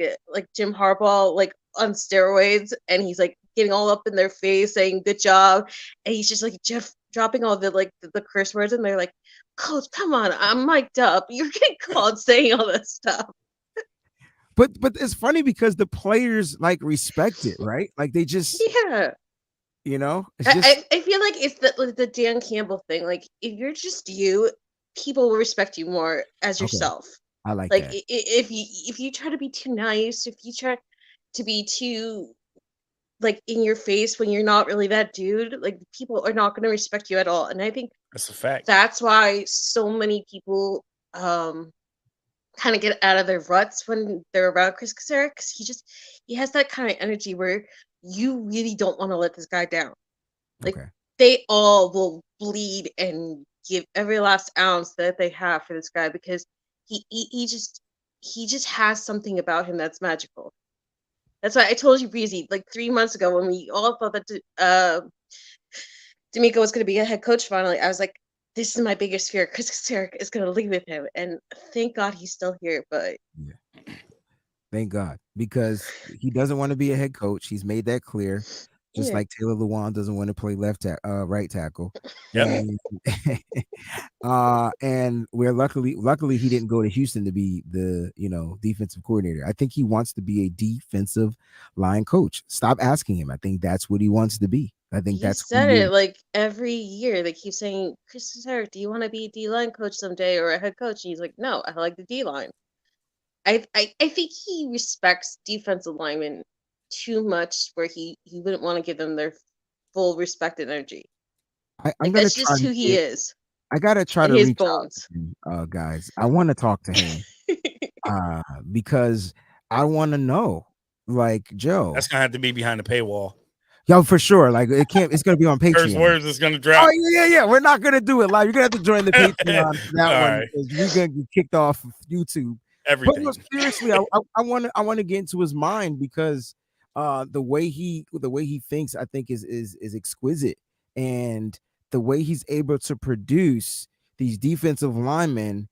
Jim Harbaugh, like on steroids, and he's like getting all up in their face saying good job, and he's just like dropping all the like the curse words, and they're like, Coach, come on, I'm mic'd up, you're getting called saying all this stuff. But it's funny because the players like respect it, right? Like they just it's just, I feel like it's the Dan Campbell thing. Like if you're just you, people will respect you more as yourself. I like that. If you try to be too nice, if you try to be too like in your face when you're not really that dude, like people are not going to respect you at all. And I think That's a fact. That's why so many people kind of get out of their ruts when they're around Chris Casera, because he has that kind of energy where you really don't want to let this guy down. Like, Okay. they all will bleed and give every last ounce that they have for this guy, because he just has something about him that's magical. That's why I told you, Breezy, like 3 months ago when we all thought that D'Amico was going to be a head coach finally. I was like, this is my biggest fear. Chris Casera is going to leave with him, and thank God he's still here. But Yeah. Thank God, because he doesn't want to be a head coach. He's made that clear. Just yeah, like Taylor Lewan doesn't want to play right tackle. Yep. And we're luckily he didn't go to Houston to be the defensive coordinator. I think he wants to be a defensive line coach. Stop asking him. I think that's what he wants to be. I think he that's who said he it is. like every year. They keep saying, Chris Casera, do you want to be a D line coach someday or a head coach? And he's like, no, I like the D line. I think he respects defensive linemen too much, where he wouldn't want to give them their full respect and energy. I'm Like, gonna that's try just to who he get. is I gotta try in to his reach out bones. to him, guys. I want to talk to him because I want to know, like Joe. That's gonna have to be behind the paywall. Yo, for sure. Like it can't. It's gonna be on First Patreon. words is gonna Oh drop. yeah. We're not gonna do it live. You're gonna have to join the Patreon for that All one right. because we're gonna get kicked off of YouTube. But no, Everything. seriously, I want to get into his mind because the way he thinks, I think is exquisite, and the way he's able to produce these defensive linemen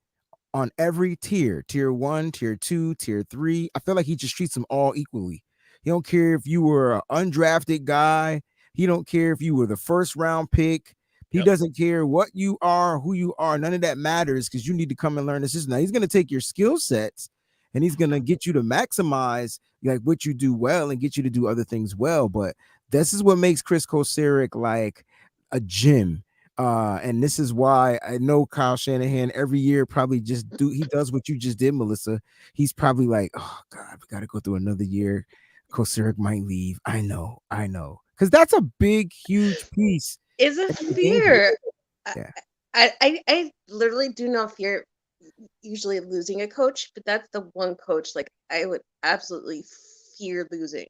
on every tier 1, tier 2, tier 3. I feel like he just treats them all equally. He don't care if you were an undrafted guy. He don't care if you were the first round pick. He Yep. doesn't care what you are, who you are. None of that matters because you need to come and learn this. Now he's going to take your skill sets and he's going to get you to maximize like what you do well and get you to do other things well. But this is what makes Chris Kocurek like a gym. And this is why I know Kyle Shanahan every year probably he does what you just did, Melissa. He's probably like, oh God, we got to go through another year. Kocurek might leave. I know, because that's a big, huge piece. Is a in the game. fear. Yeah. I literally do not fear usually losing a coach, but that's the one coach like I would absolutely fear losing.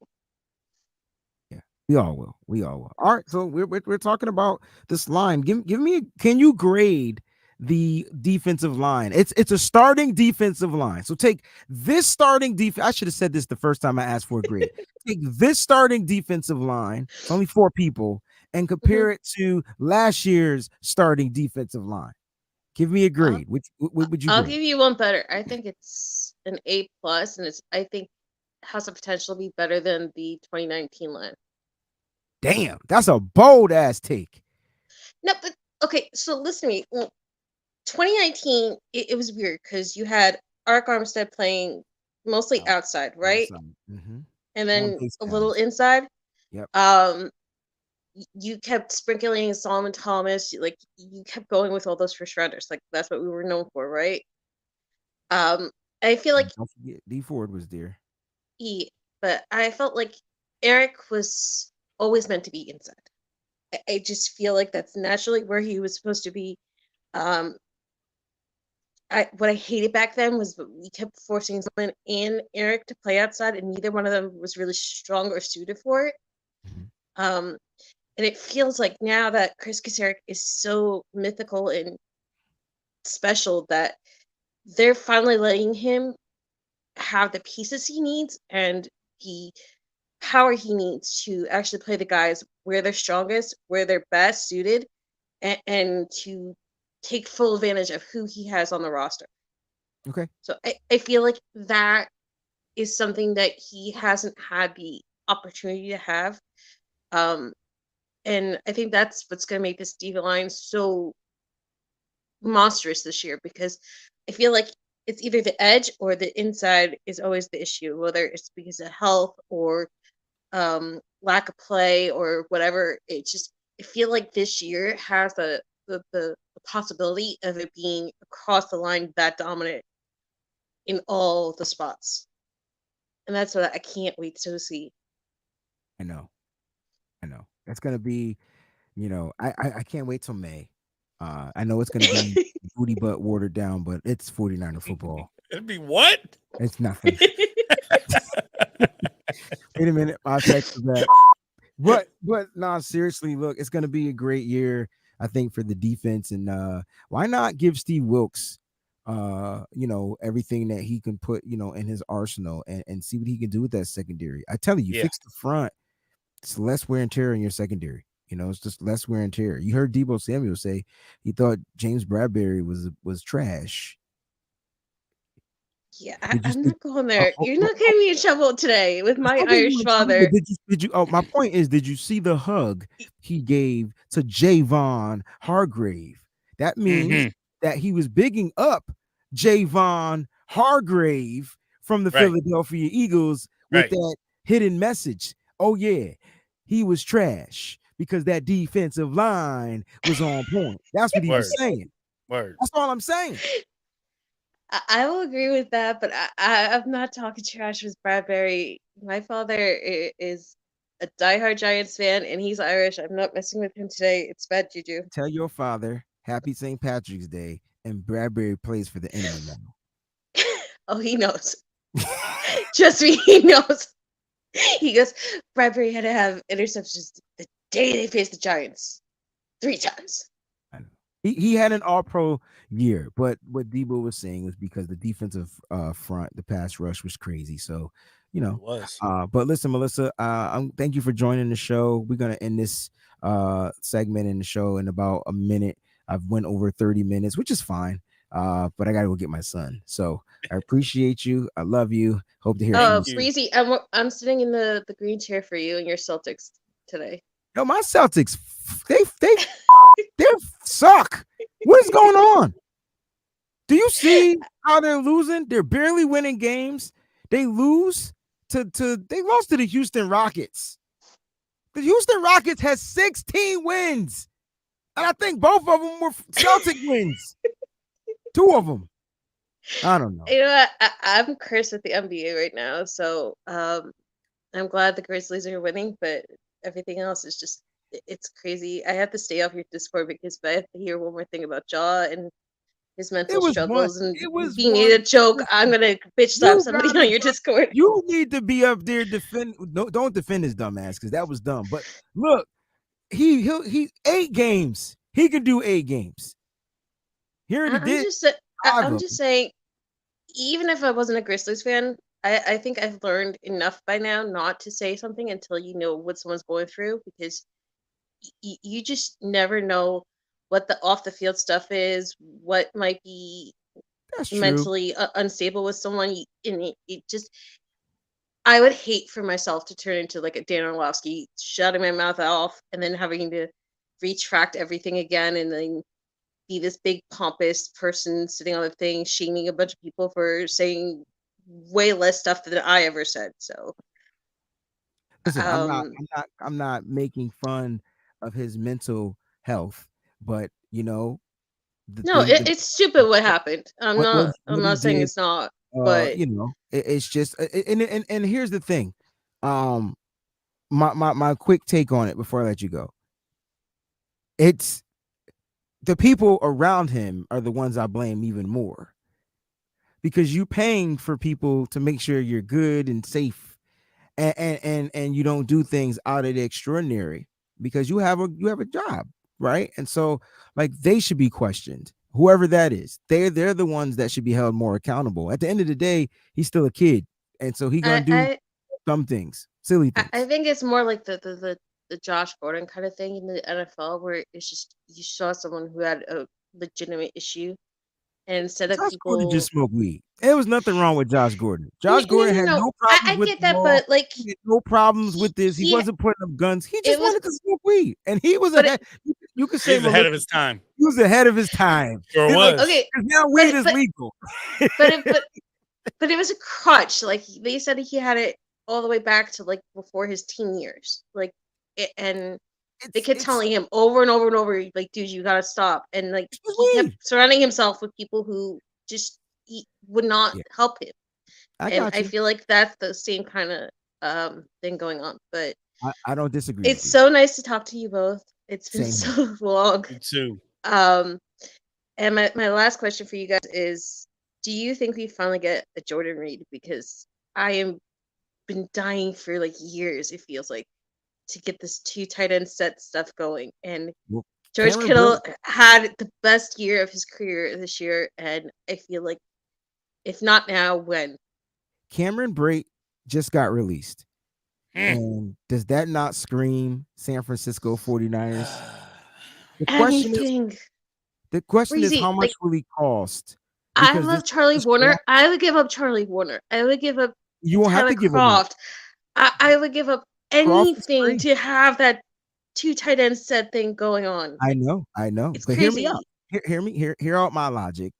We all will. All right, so we're talking about this line. Give me. Can you grade the defensive line? It's a starting defensive line. So take this starting defense. I should have said this the first time I asked for a grade. Take this starting defensive line. It's only 4 people, and compare it to last year's starting defensive line. Give me a grade. What would you? I'll grade? give you one better. I think it's an A plus, and I think has the potential to be better than the 2019 line. Damn, that's a bold ass take. No, but okay. So listen to me. Well, 2019, it was weird because you had Arik Armstead playing mostly outside, right? Mm-hmm. And then a little inside. Yep. You kept sprinkling Solomon Thomas. Like, you kept going with all those first rounders. Like, that's what we were known for, right? I feel like Don't forget, D Ford was there. but I felt like Eric was always meant to be inside. I just feel like that's naturally where he was supposed to be. What I hated back then was we kept forcing someone and Eric to play outside, and neither one of them was really strong or suited for it. And it feels like now that Chris Kocurek is so mythical and special that they're finally letting him have the pieces he needs and the power he needs to actually play the guys where they're strongest, where they're best suited, and to take full advantage of who he has on the roster. Okay. So I feel like that is something that he hasn't had the opportunity to have. And I think that's what's going to make this D line so monstrous this year, because I feel like it's either the edge or the inside is always the issue, whether it's because of health or lack of play or whatever. I feel like this year has the possibility of it being across the line that dominant in all the spots. And that's what I can't wait to see. I know. That's gonna be, I can't wait till May. I know it's going to be booty butt watered down, but it's 49er football. It'd be what? It's nothing. Wait a minute, I'll check for that. But no, seriously, look, it's going to be a great year, I think, for the defense. And why not give Steve Wilkes, everything that he can put, in his arsenal and see what he can do with that secondary. I tell you, fix the front. It's less wear and tear in your secondary. It's just less wear and tear. You heard Deebo Samuel say he thought James Bradbury was trash. Yeah, I'm not going there. You're not getting me in trouble today with my I'll get you Irish in trouble, father. but Did you? Oh, my point is, did you see the hug he gave to Javon Hargrave? That means that he was bigging up Javon Hargrave from the Philadelphia Eagles with that hidden message. Oh yeah, he was trash because that defensive line was on point. That's what he was saying. Word. That's all I'm saying. I will agree with that, but I'm not talking trash with Bradbury. My father is a diehard Giants fan, and he's Irish. I'm not messing with him today. It's bad juju. Tell your father Happy St. Patrick's Day, and Bradbury plays for the enemy now. Oh, he knows. Trust me, he knows. He goes, Bradbury had to have interceptions the day they faced the Giants 3 times. I know. He had an all-pro year, but what Debo was saying was because the defensive front, the pass rush was crazy. So, It was. But listen, Melissa, thank you for joining the show. We're gonna end this segment in the show in about a minute. I've went over 30 minutes, which is fine. But I gotta go get my son. So I appreciate you. I love you. Hope to hear from you. Breezy, I'm sitting in the green chair for you and your Celtics today. No, my Celtics, they suck. What is going on? Do you see how they're losing? They're barely winning games. They lost to the Houston Rockets. The Houston Rockets has 16 wins. And I think both of them were Celtic wins. 2 of them. I don't know. You know what? I'm cursed with the NBA right now, so I'm glad the Grizzlies are winning, but everything else is just, it's crazy. I have to stay off your Discord because if I have to hear one more thing about Jaw and his mental struggles and being a joke, I'm gonna bitch slap somebody on your Discord. You need to be up there don't defend his dumb ass because that was dumb. But look, he 8 games. He could do 8 games. I'm just saying, even if I wasn't a Grizzlies fan, I think I've learned enough by now not to say something until you know what someone's going through, because you just never know what the off the field stuff is, what might be mentally unstable with someone. And it just, I would hate for myself to turn into like a Dan Orlovsky, shutting my mouth off and then having to retract everything again and then be this big pompous person sitting on the thing shaming a bunch of people for saying way less stuff than I ever said. So listen, I'm not making fun of his mental health, but it's stupid what happened. I'm not saying it's not, but it's just and here's the thing. My quick take on it before I let you go. It's the people around him are the ones I blame even more, because you paying for people to make sure you're good and safe, and you don't do things out of the extraordinary because you have a job, right? And so like they should be questioned. Whoever that is, they're the ones that should be held more accountable. At the end of the day, he's still a kid, and so he's gonna do some things, silly things. I think it's more like the Josh Gordon kind of thing in the NFL, where it's just you saw someone who had a legitimate issue, and instead of people Gordon just smoke weed. There was nothing wrong with Josh Gordon. Gordon had no problems I with get that, but like he had no problems with this. He wasn't putting up guns. He just wanted to smoke weed, and he was ahead. You could say he was ahead of his time. He was ahead of his time. Sure was. Like, okay, now weed is legal. but it was a crutch. Like they said, he had it all the way back to like before his teen years. Like, and they kept telling him over and over and over, like, dude, you gotta stop. And like he kept surrounding himself with people who just would not help him. I feel like that's the same kind of thing going on. But I don't disagree. It's so nice to talk to you both. It's been so long. Me too. And my last question for you guys is, do you think we finally get a Jordan Reed? Because I am been dying for like years, it feels like, to get this 2 tight end set stuff going. And Well, George Cameron Kittle Brate, had the best year of his career this year, and I feel like if not now, when? Cameron Brate just got released. Hmm. And does that not scream San Francisco 49ers? The question is, Anything. how Breezy, much like, will he cost? I Because love Charlie this Warner. draft, I would give up Charlie Warner. I would give up you won't have Tyler to give him up. Croft. I would give up Croft is anything free. to have that 2 tight end set thing going on. I know. It's But hear me out. crazy. Hear out my logic,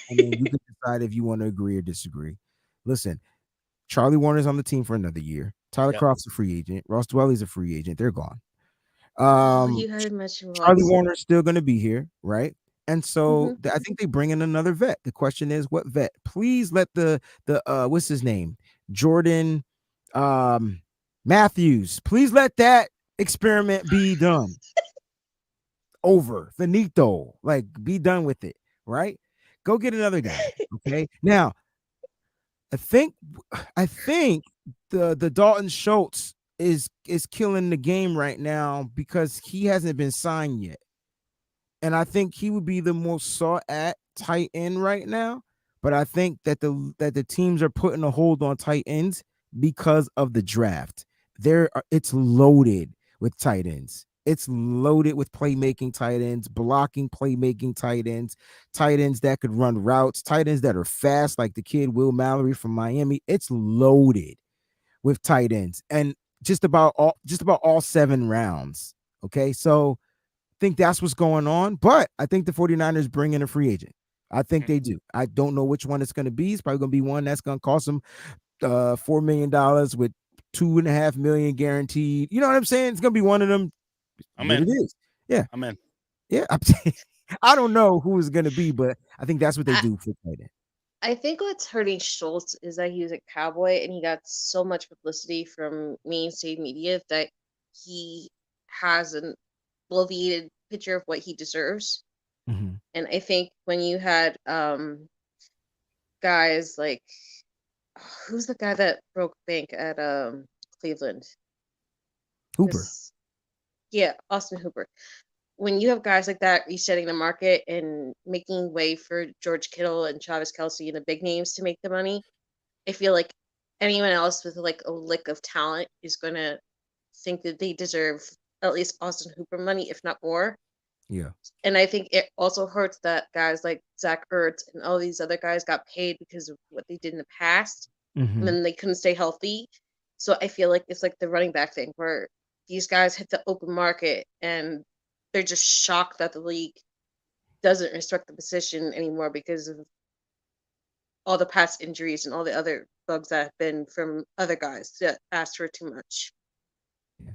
and then you can decide if you want to agree or disagree. Listen, Charlie Warner's on the team for another year. Tyler Yep. Croft's a free agent. Ross Dwelly's a free agent. They're gone. You had mentioned Charlie Ross. Warner's still going to be here, right? And so Mhm. I think they bring in another vet. The question is, what vet? Please let the what's his name, Jordan Matthews. Please let that experiment be done. Over finito, like be done with it, right? Go get another guy. Okay. Now, I think the Dalton Schultz is killing the game right now because he hasn't been signed yet. And I think he would be the most sought at tight end right now. But I think that the teams are putting a hold on tight ends because of the draft. It's loaded with tight ends. It's loaded with playmaking tight ends, blocking playmaking tight ends that could run routes, tight ends that are fast, like the kid Will Mallory from Miami. It's loaded with tight ends, and just about all 7 rounds. Okay, so I think that's what's going on. But I think the 49ers bring in a free agent. I think they do. I don't know which one it's going to be. It's probably going to be one that's going to cost them $4 million with $2.5 million guaranteed. You know what I'm saying? It's going to be one of them. I'm What in. it is. Yeah. I'm in. Yeah. I don't know who it's going to be, but I think that's what they do for tight end. I think what's hurting Schultz is that he was a Cowboy and he got so much publicity from mainstream media that he has an alleviated picture of what he deserves. Mm-hmm. And I think when you had guys like, who's the guy that broke bank at Cleveland? Hooper. Yeah, Austin Hooper. When you have guys like that resetting the market and making way for George Kittle and Travis Kelce and the big names to make the money, I feel like anyone else with like a lick of talent is gonna think that they deserve at least Austin Hooper money, if not more. Yeah. And I think it also hurts that guys like Zach Ertz and all these other guys got paid because of what they did in the past, Mm-hmm. and then they couldn't stay healthy. So I feel like it's like the running back thing where these guys hit the open market and they're just shocked that the league doesn't respect the position anymore because of all the past injuries and all the other bugs that have been from other guys that asked for too much. Yeah.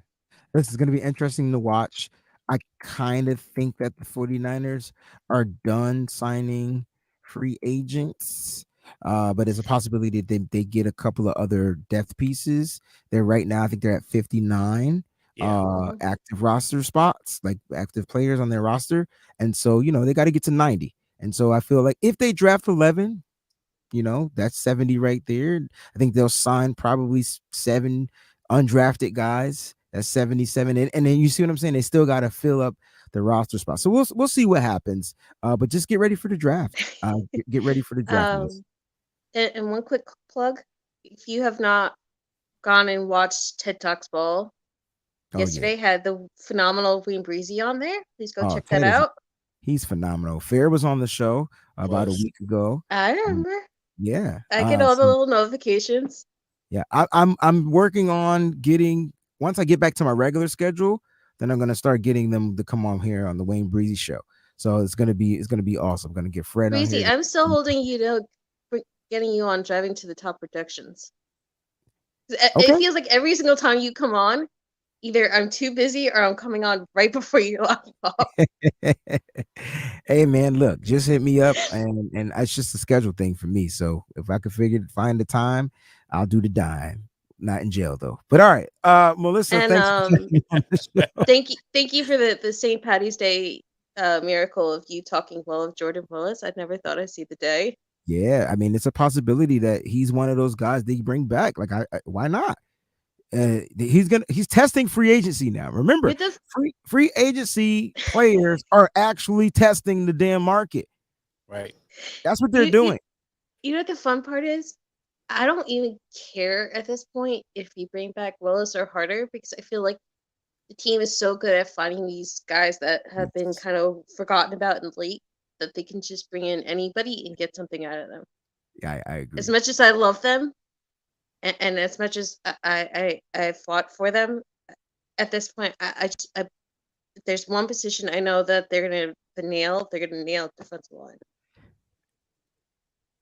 This is going to be interesting to watch. I kind of think that the 49ers are done signing free agents. But there's a possibility that they get a couple of other depth pieces. They're right now, I think they're at 59 active roster spots, like active players on their roster. And so, they got to get to 90. And so I feel like if they draft 11, that's 70 right there. I think they'll sign probably 7 undrafted guys. That's 77. And then you see what I'm saying? They still got to fill up the roster spot. So we'll see what happens. But just get ready for the draft. Get ready for the draft. And one quick plug: if you have not gone and watched TED Talks Ball, yesterday had the phenomenal Wayne Breezy on there. Please go check that out. He's phenomenal. Fair was on the show about a week ago. I remember. Yeah, I get all the little notifications. Yeah, I'm working on getting, once I get back to my regular schedule, then I'm gonna start getting them to come on here on the Wayne Breezy show. So it's gonna be awesome. I'm gonna get Fred Breezy, on here. I'm still holding you to getting you on Driving to the Top Productions. It feels like every single time you come on, either I'm too busy or I'm coming on right before you log off. Hey man, look, just hit me up, and it's just a schedule thing for me. So if I could find the time, I'll do the dime. Not in jail though. But all right, Melissa, and thanks for thank you for the St. Patty's Day miracle of you talking well of Jordan Willis. I never thought I'd see the day. Yeah, I mean, it's a possibility that he's one of those guys that you bring back. Like, why not? He's testing free agency now. Remember, free agency players are actually testing the damn market. Right. That's what they're doing. You know what the fun part is? I don't even care at this point if you bring back Willis or Harder, because I feel like the team is so good at finding these guys that have been kind of forgotten about and late that they can just bring in anybody and get something out of them. Yeah, I agree. As much as I love them, and as much as I fought for them, at this point, I there's one position I know that they're gonna nail defensive line.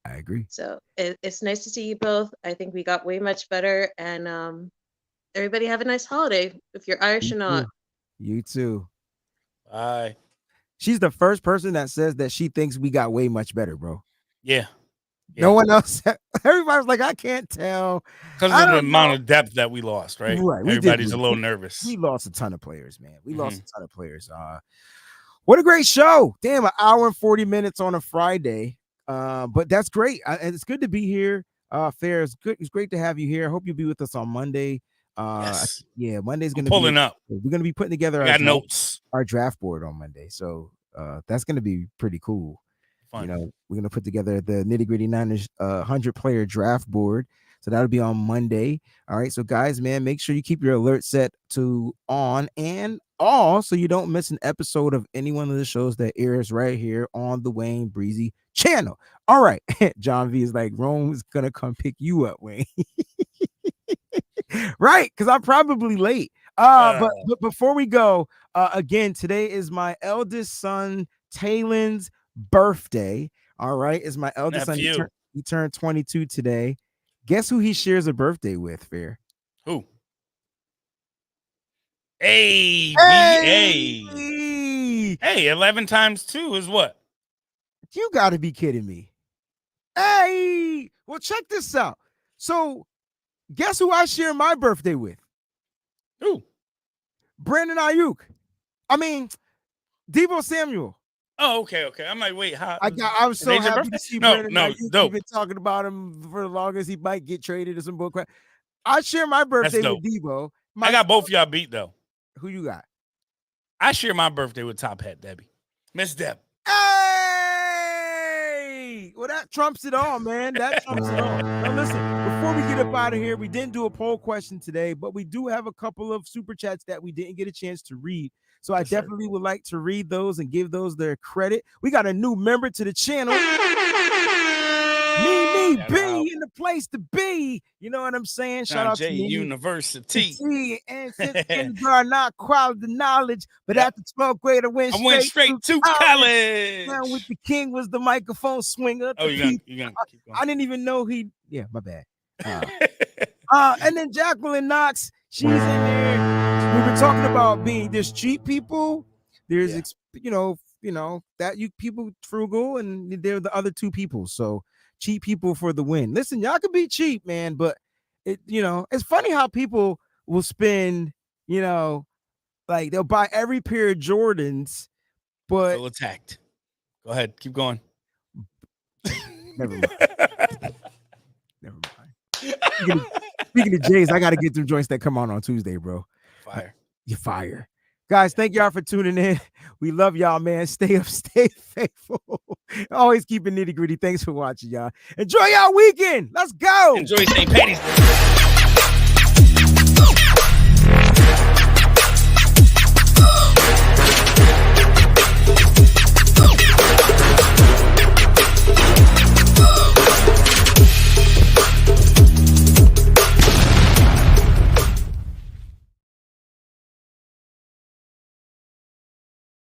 I agree. So it's nice to see you both. I think we got way much better, and everybody have a nice holiday if you're Irish or not. You too. Bye. She's the first person that says that she thinks we got way much better, bro. Yeah. No one else. Everybody's like, I can't tell. Because of the amount of depth that we lost, right? Everybody's a little nervous. We lost a ton of players, man. We lost a ton of players. What a great show. Damn, an hour and 40 minutes on a Friday. But that's great. And it's good to be here. Fair, it's good. It's great to have you here. I hope you'll be with us on Monday. Yes. Yeah, Monday's gonna pulling be up. We're gonna be putting together our draft board on Monday. So that's gonna be pretty cool. Fun. You know, we're gonna put together the Nitty Gritty Niners 100-player draft board. So that'll be on Monday. All right. So guys, man, make sure you keep your alert set to on and all so you don't miss an episode of any one of the shows that airs right here on the Wayne Breezy channel. All right. John V is like, Rome's gonna come pick you up, Wayne. Right, because I'm probably late. But before we go, again, today is my eldest son Taylon's birthday. All right, it's my eldest son. He turned 22 today. Guess who he shares a birthday with, Fair? Who? Hey, 11 times 2 is what? You got to be kidding me. Hey, well, check this out. So, guess who I share my birthday with? Who? Brandon Ayuk. I mean, Deebo Samuel. Oh, okay. I'm like, wait, how? I was so happy to see Brandon Ayuk. We've been talking about him for the longest. He might get traded or some bullcrap. I share my birthday with Deebo. I got both of y'all beat, though. Who you got? I share my birthday with Top Hat Debbie. Miss Deb. Hey! Well, that trumps it all, man. That trumps it all. Now, listen, before we get up out of here, we didn't do a poll question today, but we do have a couple of super chats that we didn't get a chance to read. So I definitely would like to read those and give those their credit. We got a new member to the channel. Me, be in the place to be. You know what I'm saying? Shout out to University. And since are not quality knowledge, but after 12th grade, I went straight to college. Now with the king was the microphone swinger. Oh, you're gonna keep going. I didn't even know yeah, my bad. And then Jacqueline Knox, she's in there. We were talking about there's cheap people, there's that you people frugal, and they're the other two people. So cheap people for the win. Listen, y'all can be cheap, man, but it's funny how people will spend, like they'll buy every pair of Jordans, but feel attacked. Go ahead, keep going. Never mind. Speaking of Jays, I got to get them joints that come on Tuesday, bro. Fire. You fire. Guys, thank y'all for tuning in. We love y'all, man. Stay up, stay faithful. Always keep it nitty gritty. Thanks for watching, y'all. Enjoy y'all weekend. Let's go. Enjoy St. Patty's Day.